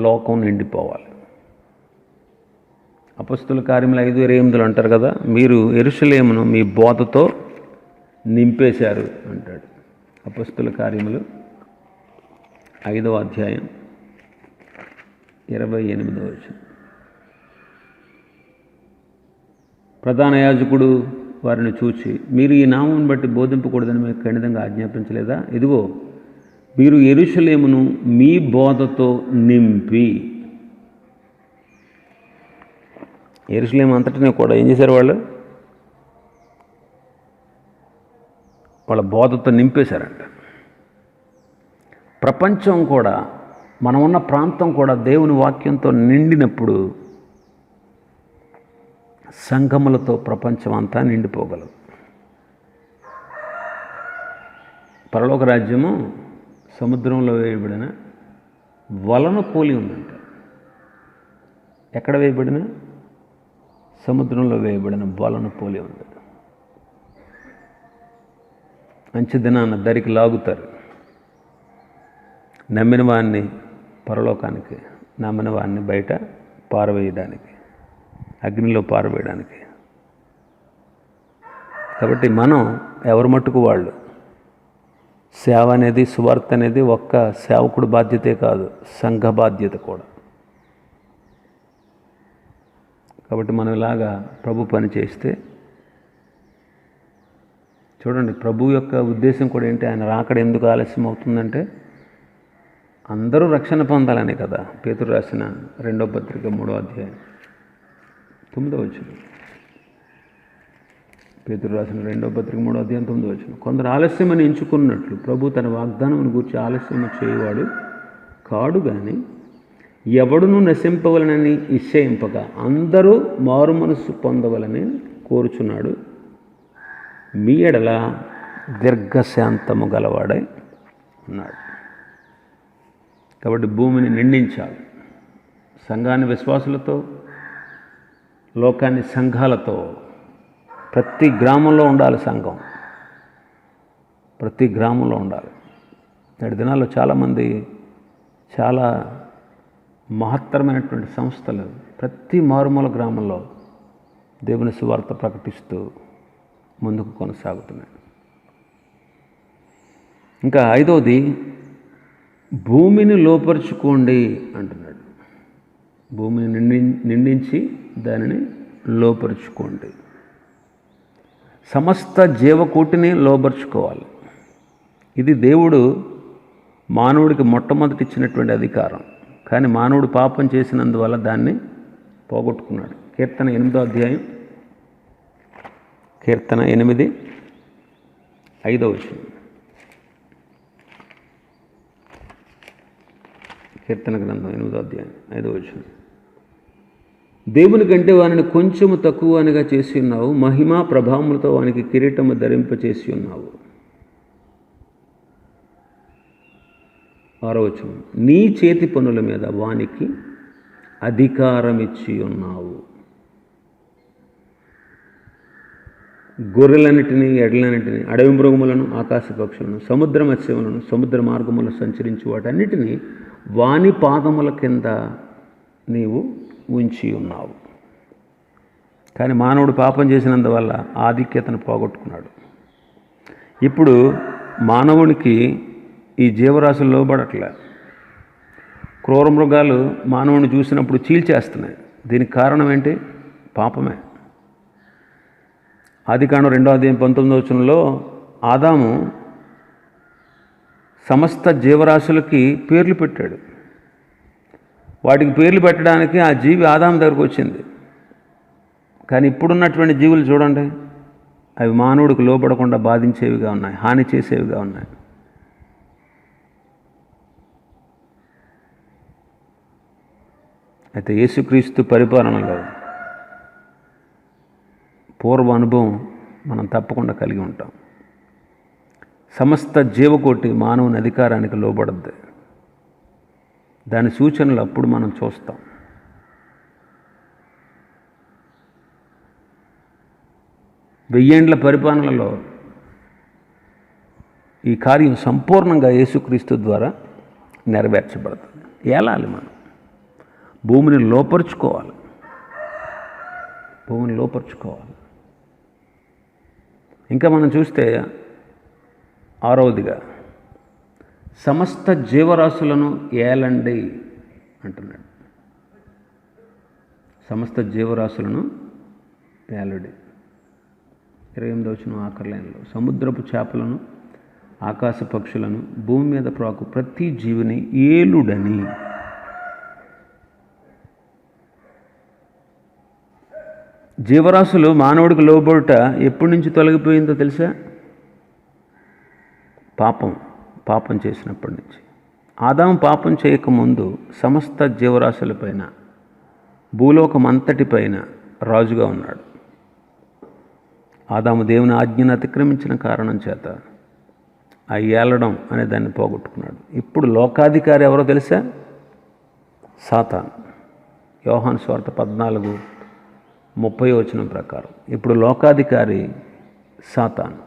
లోకం నిండిపోవాలి. అపొస్తలుల కార్యములు 5:28 అంటారు కదా, మీరు యెరూషలేమును మీ బోధతో నింపేశారు అంటాడు. అపొస్తలుల కార్యములు 5వ అధ్యాయం 28వ వచనం. ప్రధాన యాజకుడు వారిని చూచి, మీరు ఈ నామం బట్టి బోధింపకూడదని మీకు ఖండితంగా ఆజ్ఞాపించలేదా? ఇదిగో మీరు యెరూషలేమును మీ బోధతో నింపి. యెరూషలేము అంతటినీ కూడా ఏం చేశారు? వాళ్ళ బోధతో నింపేశారంట. ప్రపంచం కూడా, మనం ఉన్న ప్రాంతం కూడా దేవుని వాక్యంతో నిండినప్పుడు సంఘములతో ప్రపంచం అంతా నిండిపోగలదు. పరలోక రాజ్యము సముద్రంలో వేయబడిన వలను పోలి ఉందంట. ఎక్కడ వేయబడిన? సముద్రంలో వేయబడిన వలను పోలి ఉంది. అంచె దినాన దరికి లాగుతారు, నమ్మిన వాడిని పరలోకానికి, నమ్మిన వాడిని బయట పారవేయడానికి, అగ్నిలో పారవేయడానికి. కాబట్టి మనం ఎవరి మట్టుకు వాళ్ళు. సేవ అనేది, సువార్త అనేది ఒక్క సేవకుడు బాధ్యతే కాదు, సంఘ బాధ్యత కూడా. కాబట్టి మనం ఇలాగా ప్రభు పని చేస్తే, చూడండి, ప్రభు యొక్క ఉద్దేశం కూడా ఏంటి? ఆయన రాకడ ఎందుకు ఆలస్యం అవుతుందంటే అందరూ రక్షణ పొందాలని కదా. పేతురు రాసిన 2వ పత్రిక 3వ అధ్యాయం 9వ వచనం. పేతురు రాసిన 2వ పత్రిక 3వ అధ్యాయం 9వ వచనం. కొందరు ఆలస్యమని ఎంచుకున్నట్లు ప్రభు తన వాగ్దానమును గూర్చి ఆలస్యము చేయవాడు కాడు, కానీ ఎవడును నశింపవలనని నిశ్చయింపగా అందరూ మారు మనసు పొందవలని కోరుచున్నాడు. మీ ఎడల దీర్ఘశాంతము గలవాడై ఉన్నాడు. కాబట్టి భూమిని నిండించాలి, సంఘాన్ని విశ్వాసులతో, లోకాన్ని సంఘాలతో. ప్రతి గ్రామంలో ఉండాలి సంఘం, ప్రతి గ్రామంలో ఉండాలి. నేటి దినాల్లో చాలామంది చాలా మహత్తరమైనటువంటి సంస్థలు ప్రతి మారుమూల గ్రామంలో దేవుని సువార్త ప్రకటిస్తూ ముందుకు కొనసాగుతున్నాయి. ఇంకా 5వది భూమిని లోపరుచుకోండి అంటున్నాడు. భూమిని నిండించి దానిని లోపరుచుకోండి. సమస్త జీవకోటిని లోపరుచుకోవాలి. ఇది దేవుడు మానవుడికి మొట్టమొదటి ఇచ్చినటువంటి అధికారం. కానీ మానవుడు పాపం చేసినందువల్ల దాన్ని పోగొట్టుకున్నాడు. కీర్తన 8వ అధ్యాయం, కీర్తన 8:5 వచనం. కీర్తన గ్రంథం 8వ అధ్యాయం 5వ వచనం. దేవుని కంటే వానిని కొంచెము తక్కువ అనిగా చేసి ఉన్నావు, మహిమా ప్రభావములతో వానికి కిరీటము ధరింపచేసి ఉన్నావు. 6వ వచనం. నీ చేతి పనుల మీద వానికి అధికారం ఇచ్చి ఉన్నావు. గొర్రెలన్నిటినీ, ఎడ్లన్నిటినీ, అడవి మృగములను, ఆకాశ పక్షులను, సముద్ర మత్స్యములను, సముద్ర మార్గములను సంచరించి వాటన్నిటినీ వాని పాదముల కింద నీవు ఉంచి ఉన్నావు. కానీ మానవుడు పాపం చేసినందువల్ల ఆధిక్యతను పోగొట్టుకున్నాడు. ఇప్పుడు మానవునికి ఈ జీవరాశులు లోబడట్లే. క్రూర మృగాలు మానవుని చూసినప్పుడు చీల్చేస్తున్నాయి. దీనికి కారణం ఏంటి? పాపమే. ఆదికాండం 2వ అధ్యాయం 19వ వచనంలో ఆదాము సమస్త జీవరాశులకి పేర్లు పెట్టాడు. వాటికి పేర్లు పెట్టడానికి ఆ జీవి ఆదాము దగ్గరకు వచ్చింది. కానీ ఇప్పుడున్నటువంటి జీవులు చూడండి, అవి మానవుడికి లోబడకుండా బాధించేవిగా ఉన్నాయి, హాని చేసేవిగా ఉన్నాయి. అయితే యేసుక్రీస్తు పరిపాలనలో పూర్వ అనుభవం మనం తప్పకుండా కలిగి ఉంటాం. సమస్త జీవకోటి మానవుని అధికారానికి లోబడద్ది. దాని సూచనలు అప్పుడు మనం చూస్తాం. వెయ్యేండ్ల పరిపాలనలో ఈ కార్యం సంపూర్ణంగా యేసుక్రీస్తు ద్వారా నెరవేర్చబడుతుంది. ఏలాలి మనం భూమిని లోపరుచుకోవాలి. ఇంకా మనం చూస్తే 6వదిగా సమస్త జీవరాశులను ఏలండి అంటున్నాడు. సమస్త జీవరాశులను ఏలుడి. 28వ వచనం ఆఖరి లైన్లో సముద్రపు చేపలను, ఆకాశ పక్షులను, భూమి మీద ప్రాకు ప్రతి జీవిని ఏలుడని. జీవరాశులు మానవుడికి లోబడుట ఎప్పటి నుంచి తొలగిపోయిందో తెలుసా? పాపం చేసినప్పటి నుంచి. ఆదాము పాపం చేయకముందు సమస్త జీవరాశులపైన, భూలోకమంతటిపైన రాజుగా ఉన్నాడు. ఆదాము దేవుని ఆజ్ఞను అతిక్రమించిన కారణం చేత ఆ ఏలడం అనే దాన్ని పోగొట్టుకున్నాడు. ఇప్పుడు లోకాధికారి ఎవరో తెలుసా? సాతాను. యోహాను సువార్త 14:30 వచనం ప్రకారం ఇప్పుడు లోకాధికారి సాతాను.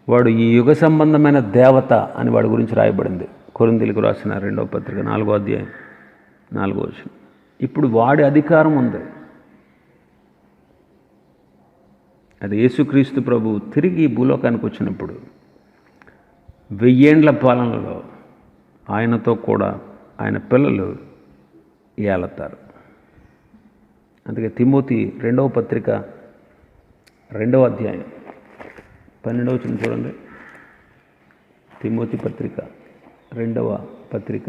వాడు ఈ యుగ సంబంధమైన దేవత అని వాడి గురించి రాయబడింది. కొరింథీయులకు రాసిన 2వ పత్రిక 4వ అధ్యాయం 4వ వచనం. ఇప్పుడు వాడి అధికారం ఉంది. అది యేసుక్రీస్తు ప్రభు తిరిగి భూలోకానికి వచ్చినప్పుడు 1000 ఏండ్ల పాలనలో ఆయనతో కూడా ఆయన పిల్లలు ఏలతారు. అందుకే తిమోతి 2వ పత్రిక 2వ అధ్యాయం 12వ వచనం చూడండి. తిమోతి పత్రిక 2వ పత్రిక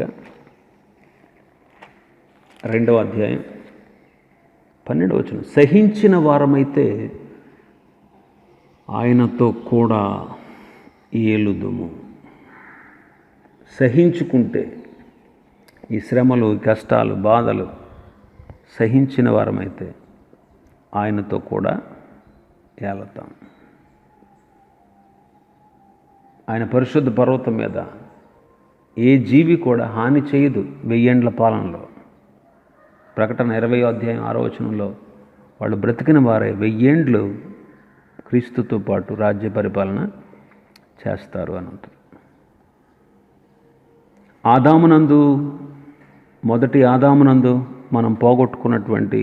2వ అధ్యాయం 12వ వచనం. సహించిన వారమైతే ఆయనతో కూడా ఏలుదుము. సహించుకుంటే ఈ శ్రమలు, కష్టాలు, బాధలు సహించిన వారమైతే ఆయనతో కూడా ఏలతాం. ఆయన పరిశుద్ధ పర్వతం మీద ఏ జీవి కూడా హాని చేయదు 1000 ఏండ్ల పాలనలో. ప్రకటన 20వ అధ్యాయం 6వ వచనంలో వాళ్ళు బ్రతికిన వారే 1000 ఏండ్లు క్రీస్తుతో పాటు రాజ్య పరిపాలన చేస్తారు అని అంటారు. మొదటి ఆదామునందు మనం పోగొట్టుకున్నటువంటి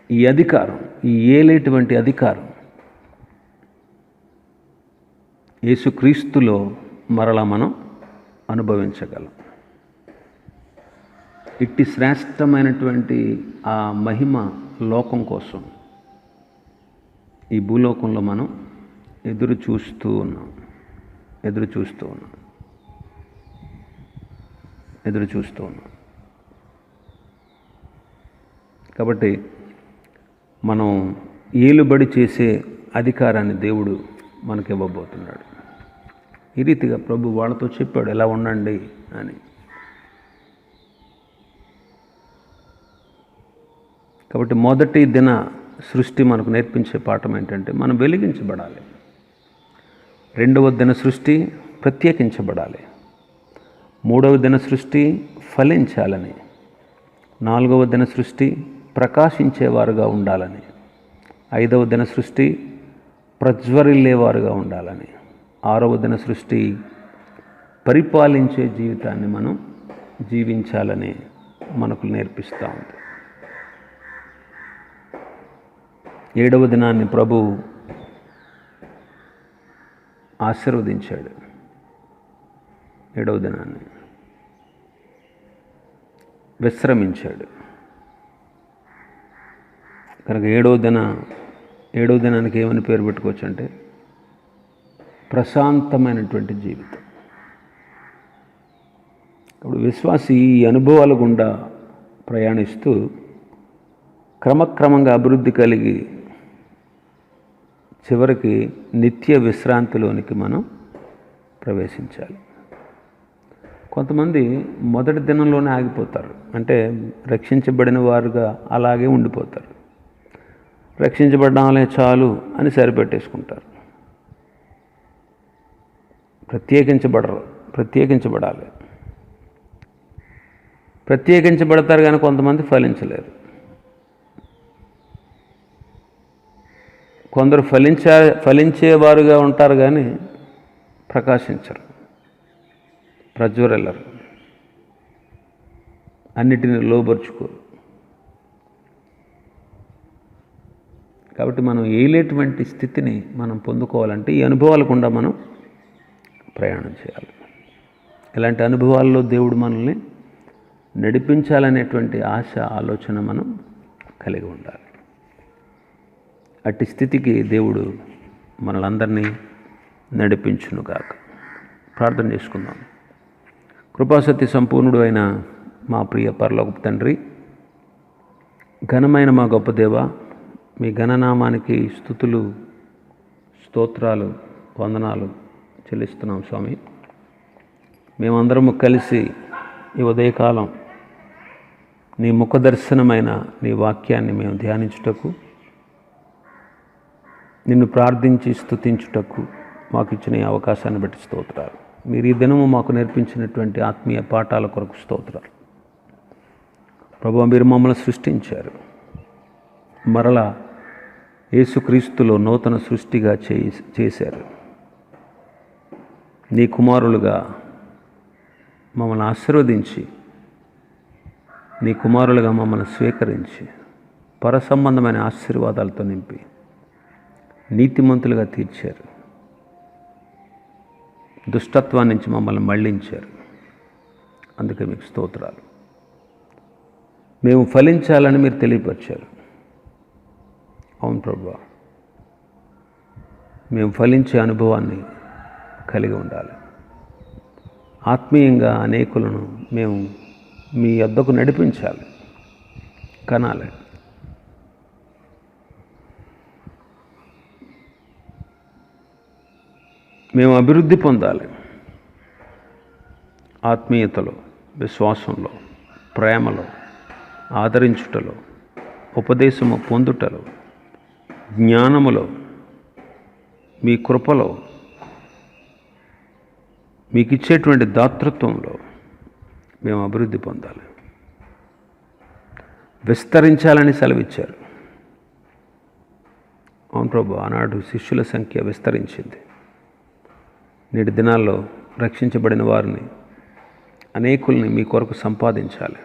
ఈ అధికారం, ఈ ఏలేటువంటి అధికారం యేసుక్రీస్తులో మరలా మనం అనుభవించగలం. ఇట్టి శ్రేష్టమైనటువంటి ఆ మహిమ లోకం కోసం ఈ భూలోకంలో మనం ఎదురు చూస్తూ ఉన్నాం. కాబట్టి మనం ఏలుబడి చేసే అధికారాన్ని దేవుడు మనకి ఇవ్వబోతున్నాడు. ఈ రీతిగా ప్రభు వాళ్ళతో చెప్పాడు, ఎలా ఉండండి అని. కాబట్టి మొదటి దిన సృష్టి మనకు నేర్పించే పాఠం ఏంటంటే మనం వెలిగించబడాలి. 2వ దిన సృష్టి ప్రత్యేకించబడాలి. 3వ దిన సృష్టి ఫలించాలని. 4వ దిన సృష్టి ప్రకాశించేవారుగా ఉండాలని. 5వ దిన సృష్టి ప్రజ్వరిల్లేవారుగా ఉండాలని. 6వ దిన సృష్టి పరిపాలించే జీవితాన్ని మనం జీవించాలని మనకు నేర్పిస్తూ ఉంది. 7వ దినాన్ని ప్రభు ఆశీర్వదించాడు. 7వ దినాన్ని విశ్రమించాడు. కనుక 7వ దినానికి ఏమని పేరు పెట్టుకోవచ్చు అంటే ప్రశాంతమైనటువంటి జీవితం. ఇప్పుడు విశ్వాసి ఈ అనుభవాల గుండా ప్రయాణిస్తూ క్రమక్రమంగా అభివృద్ధి కలిగి చివరికి నిత్య విశ్రాంతిలోనికి మనం ప్రవేశించాలి. కొంతమంది మొదటి దినంలోనే ఆగిపోతారు, అంటే రక్షించబడిన వారుగా అలాగే ఉండిపోతారు. రక్షించబడ్డాలే చాలు అని సరిపెట్టేసుకుంటారు. ప్రత్యేకించబడాలి. ప్రత్యేకించబడతారు కానీ కొంతమంది ఫలించలేరు. కొందరు ఫలించేవారుగా ఉంటారు కానీ ప్రకాశించరు, ప్రజ్వరెల్లరు, అన్నిటిని లోబరుచుకోరు. కాబట్టి మనం ఏలేటువంటి స్థితిని మనం పొందుకోవాలంటే ఈ అనుభవాల గుండా మనం ప్రయాణం చేయాలి. ఇలాంటి అనుభవాల్లో దేవుడు మనల్ని నడిపించాలనేటువంటి ఆశ, ఆలోచన మనం కలిగి ఉండాలి. అట్టి స్థితికి దేవుడు మనలందరినీ నడిపించునుగాక. ప్రార్థన చేసుకుందాం. కృపాసత్య సంపూర్ణుడు అయిన మా ప్రియ పరలోకపు తండ్రి, ఘనమైన మా గొప్ప దేవ, మీ ఘననామానికి స్తుతులు, స్తోత్రాలు, వందనాలు చెల్లిస్తున్నాం స్వామి. మేమందరము కలిసి ఈ ఉదయకాలం నీ ముఖ దర్శనమైన నీ వాక్యాన్ని మేము ధ్యానించుటకు, నిన్ను ప్రార్థించి స్తుతించుటకు మాకు ఇచ్చిన ఈ అవకాశాన్ని బట్టి స్తోత్రాలు. మీరు ఈ దినము మాకు నేర్పించినటువంటి ఆత్మీయ పాఠాల కొరకు స్తోత్రాలు. ప్రభువా, మీరు మమ్మల్ని సృష్టించారు, మరలా యేసుక్రీస్తులో నూతన సృష్టిగా చేశారు. నీ కుమారులుగా మమ్మల్ని ఆశీర్వదించి, నీ కుమారులుగా మమ్మల్ని స్వీకరించి, పరసంబంధమైన ఆశీర్వాదాలతో నింపి నీతిమంతులుగా తీర్చారు. దుష్టత్వాన్ని నుంచి మమ్మల్ని మళ్లించారు. అందుకే మీకు స్తోత్రాలు. మేము ఫలించాలని మీరు తెలియపరిచారు. అవును ప్రభువా, మేము ఫలించే అనుభవాన్ని కలిగి ఉండాలి. ఆత్మీయంగా అనేకులను మేము మీ వద్దకు నడిపించాలి, కనాలి. మేము అభివృద్ధి పొందాలి. ఆత్మీయతలో, విశ్వాసంలో, ప్రేమలో, ఆదరించుటలో, ఉపదేశము పొందుటలో, జ్ఞానములో, మీ కృపలో, మీకు ఇచ్చేటువంటి దాతృత్వంలో మేము అభివృద్ధి పొందాలి. విస్తరించాలని సెలవిచ్చారు. అవును ప్రభు, ఆనాడు శిష్యుల సంఖ్య విస్తరించింది. నేటి దినాల్లో రక్షించబడిన వారిని, అనేకుల్ని మీ కొరకు సంపాదించాలి.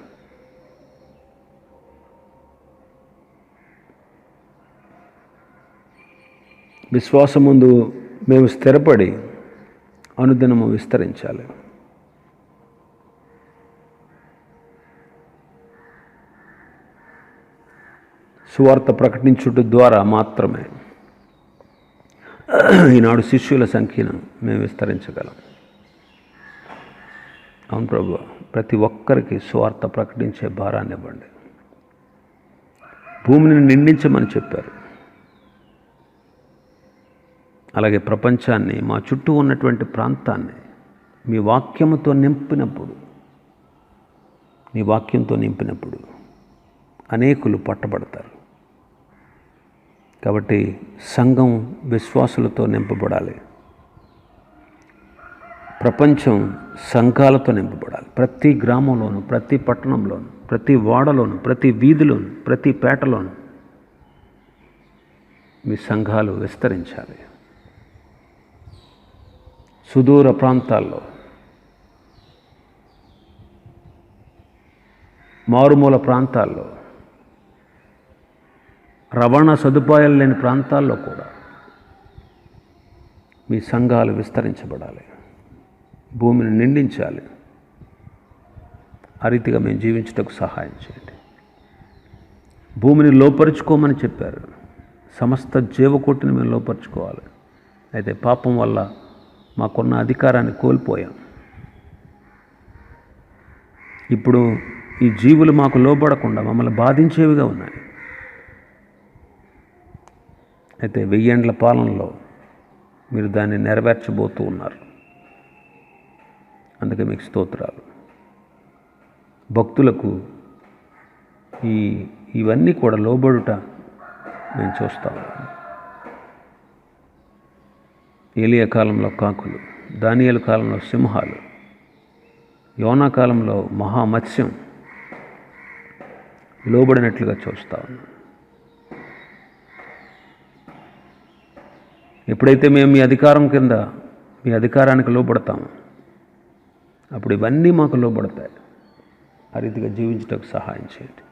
విశ్వాసముందు మేము స్థిరపడి అనుదినము విస్తరించాలి. సువార్త ప్రకటించుట ద్వారా మాత్రమే ఈనాడు శిష్యుల సంఖ్యను మేము విస్తరించగలం. అవును ప్రభు, ప్రతి ఒక్కరికి సువార్త ప్రకటించే భారాన్ని ఇవ్వండి. భూమిని నిండించమని చెప్పారు. అలాగే ప్రపంచాన్ని, మా చుట్టూ ఉన్నటువంటి ప్రాంతాన్ని మీ వాక్యముతో నింపినప్పుడు, నీ వాక్యంతో నింపినప్పుడు అనేకులు పట్టబడతారు. కాబట్టి సంఘం విశ్వాసులతో నింపబడాలి. ప్రపంచం సంఘాలతో నింపబడాలి. ప్రతి గ్రామంలోనూ, ప్రతి పట్టణంలోనూ, ప్రతి వాడలోనూ, ప్రతి వీధిలోనూ, ప్రతి పేటలోనూ మీ సంఘాలు విస్తరించాలి. సుదూర ప్రాంతాల్లో, మారుమూల ప్రాంతాల్లో, రవాణా సదుపాయాలు లేని ప్రాంతాల్లో కూడా మీ సంఘాలు విస్తరించబడాలి. భూమిని నిండించాలి. ఆ రీతిగా మేము జీవించుటకు సహాయం చేయండి. భూమిని లోపరుచుకోమని చెప్పారు. సమస్త జీవకోటిని మేము లోపరుచుకోవాలి. అయితే పాపం వల్ల మాకున్న అధికారాన్ని కోల్పోయాం. ఇప్పుడు ఈ జీవులు మాకు లోబడకుండా మమ్మల్ని బాధించేవిగా ఉన్నాయి. అయితే 1000 ఏండ్ల పాలనలో మీరు దాన్ని నెరవేర్చబోతూ ఉన్నారు. అందుకే మీకు స్తోత్రాలు. భక్తులకు ఇవన్నీ కూడా లోబడుట మేము చూస్తాము. ఏలియా కాలంలో కాకులు, దానియేలు కాలంలో సింహాలు, యోనా కాలంలో మహామత్స్యం లోబడినట్లుగా చూస్తా ఉన్నాం. ఎప్పుడైతే మేము మీ అధికారం కింద మీ అధికారానికి లోబడతామో అప్పుడు ఇవన్నీ మాకు లోబడతాయి. ఆ రీతిగా జీవించడానికి సహాయం చేయండి.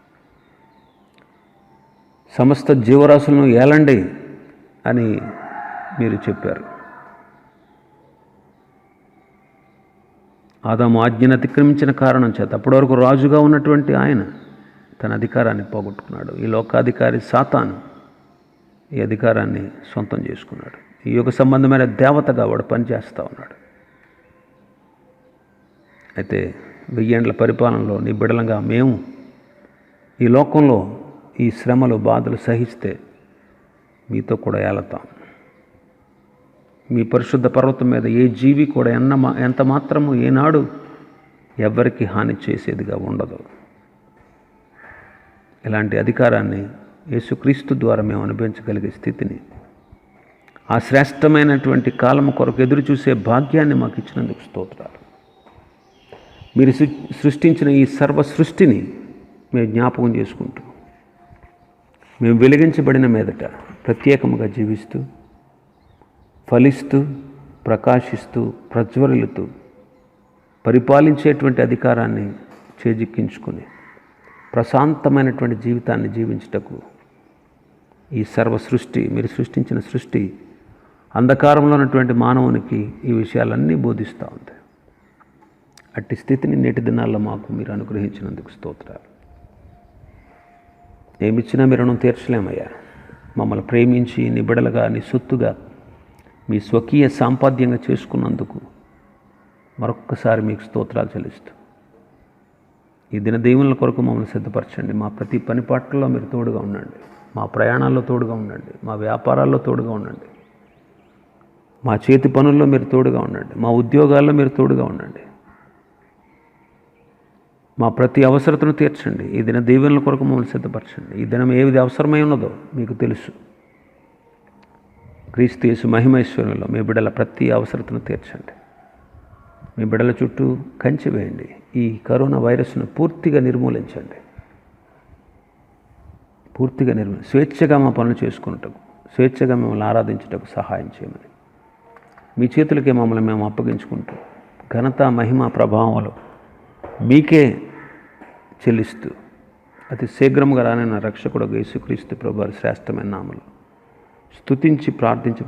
సమస్త జీవరాశులను ఏలండి అని మీరు చెప్పారు. ఆదాము ఆజ్ఞను అతిక్రమించిన కారణం చేత అప్పటి వరకు రాజుగా ఉన్నటువంటి ఆయన తన అధికారాన్ని పోగొట్టుకున్నాడు. ఈ లోకాధికారి సాతాను ఈ అధికారాన్ని సొంతం చేసుకున్నాడు. ఈ యుగ సంబంధమైన దేవతగా వాడు పనిచేస్తూ ఉన్నాడు. అయితే 1000 ఏండ్ల పరిపాలనలో నీ బిడలంగా మేము ఈ లోకంలో ఈ శ్రమలు బాధలు సహిస్తే మీతో కూడా ఏలతాం. మీ పరిశుద్ధ పర్వతం మీద ఏ జీవి కూడా ఎంత మాత్రము ఏనాడు ఎవ్వరికి హాని చేసేదిగా ఉండదు. ఇలాంటి అధికారాన్ని యేసుక్రీస్తు ద్వారా మేము అనుభవించగలిగే స్థితిని, ఆ శ్రేష్టమైనటువంటి కాలము కొరకు ఎదురు చూసే భాగ్యాన్ని మాకు ఇచ్చినందుకు స్తోత్రాలు. మీరు సృష్టించిన ఈ సర్వ సృష్టిని మేము జ్ఞాపకం చేసుకుంటూ మేము వెలిగించబడిన మీదట ప్రత్యేకముగా జీవిస్తూ ఫలిస్తూ ప్రకాశిస్తూ ప్రజ్వరిల్లుతూ పరిపాలించేటువంటి అధికారాన్ని చేజిక్కించుకొని ప్రశాంతమైనటువంటి జీవితాన్ని జీవించుటకు ఈ సర్వ సృష్టి, మీరు సృష్టించిన సృష్టి అంధకారంలో ఉన్నటువంటి మానవునికి ఈ విషయాలన్నీ బోధిస్తూ ఉంది. అట్టి స్థితిని నేటి దినాల్లో మాకు మీరు అనుగ్రహించినందుకు స్తోత్రాలు. ఏమిచ్చినా మీరు రుణం తీర్చలేమయ్యా. మమ్మల్ని ప్రేమించి నీ బిడలుగా, నీ సొత్తుగా, మీ స్వకీయ సాంపాద్యంగా చేసుకున్నందుకు మరొక్కసారి మీకు స్తోత్రాలు చెల్లిస్తూ ఈ దిన దేవుళ్ళ కొరకు మమ్మల్ని సిద్ధపరచండి. మా ప్రతి పనిపాట్లలో మీరు తోడుగా ఉండండి. మా ప్రయాణాల్లో తోడుగా ఉండండి. మా వ్యాపారాల్లో తోడుగా ఉండండి. మా చేతి పనుల్లో మీరు తోడుగా ఉండండి. మా ఉద్యోగాల్లో మీరు తోడుగా ఉండండి. మా ప్రతి అవసరతను తీర్చండి. ఈ దిన దీవెనల కొరకు మమ్మల్ని సిద్ధపరచండి. ఈ దినం ఏది అవసరమై ఉన్నదో మీకు తెలుసు. క్రీస్తు యేసు మహిమైశ్వర్యంలో మీ బిడ్డల ప్రతి అవసరతను తీర్చండి. మీ బిడ్డల చుట్టూ కంచె వేయండి. ఈ కరోనా వైరస్ను పూర్తిగా నిర్మూలించండి. స్వేచ్ఛగా మా పనులు చేసుకున్నటకు, స్వేచ్ఛగా మిమ్మల్ని ఆరాధించుటకు సహాయం చేయమని మీ చేతులకే మమ్మల్ని మేము అప్పగించుకుంటూ ఘనత, మహిమ, ప్రభావాలు మీకే చెల్లిస్తూ అతి శీఘ్రముగా రానైన రక్షకుడు యేసుక్రీస్తు ప్రభువారి శ్రేష్టమైన నామములో స్తుతించి ప్రార్థించి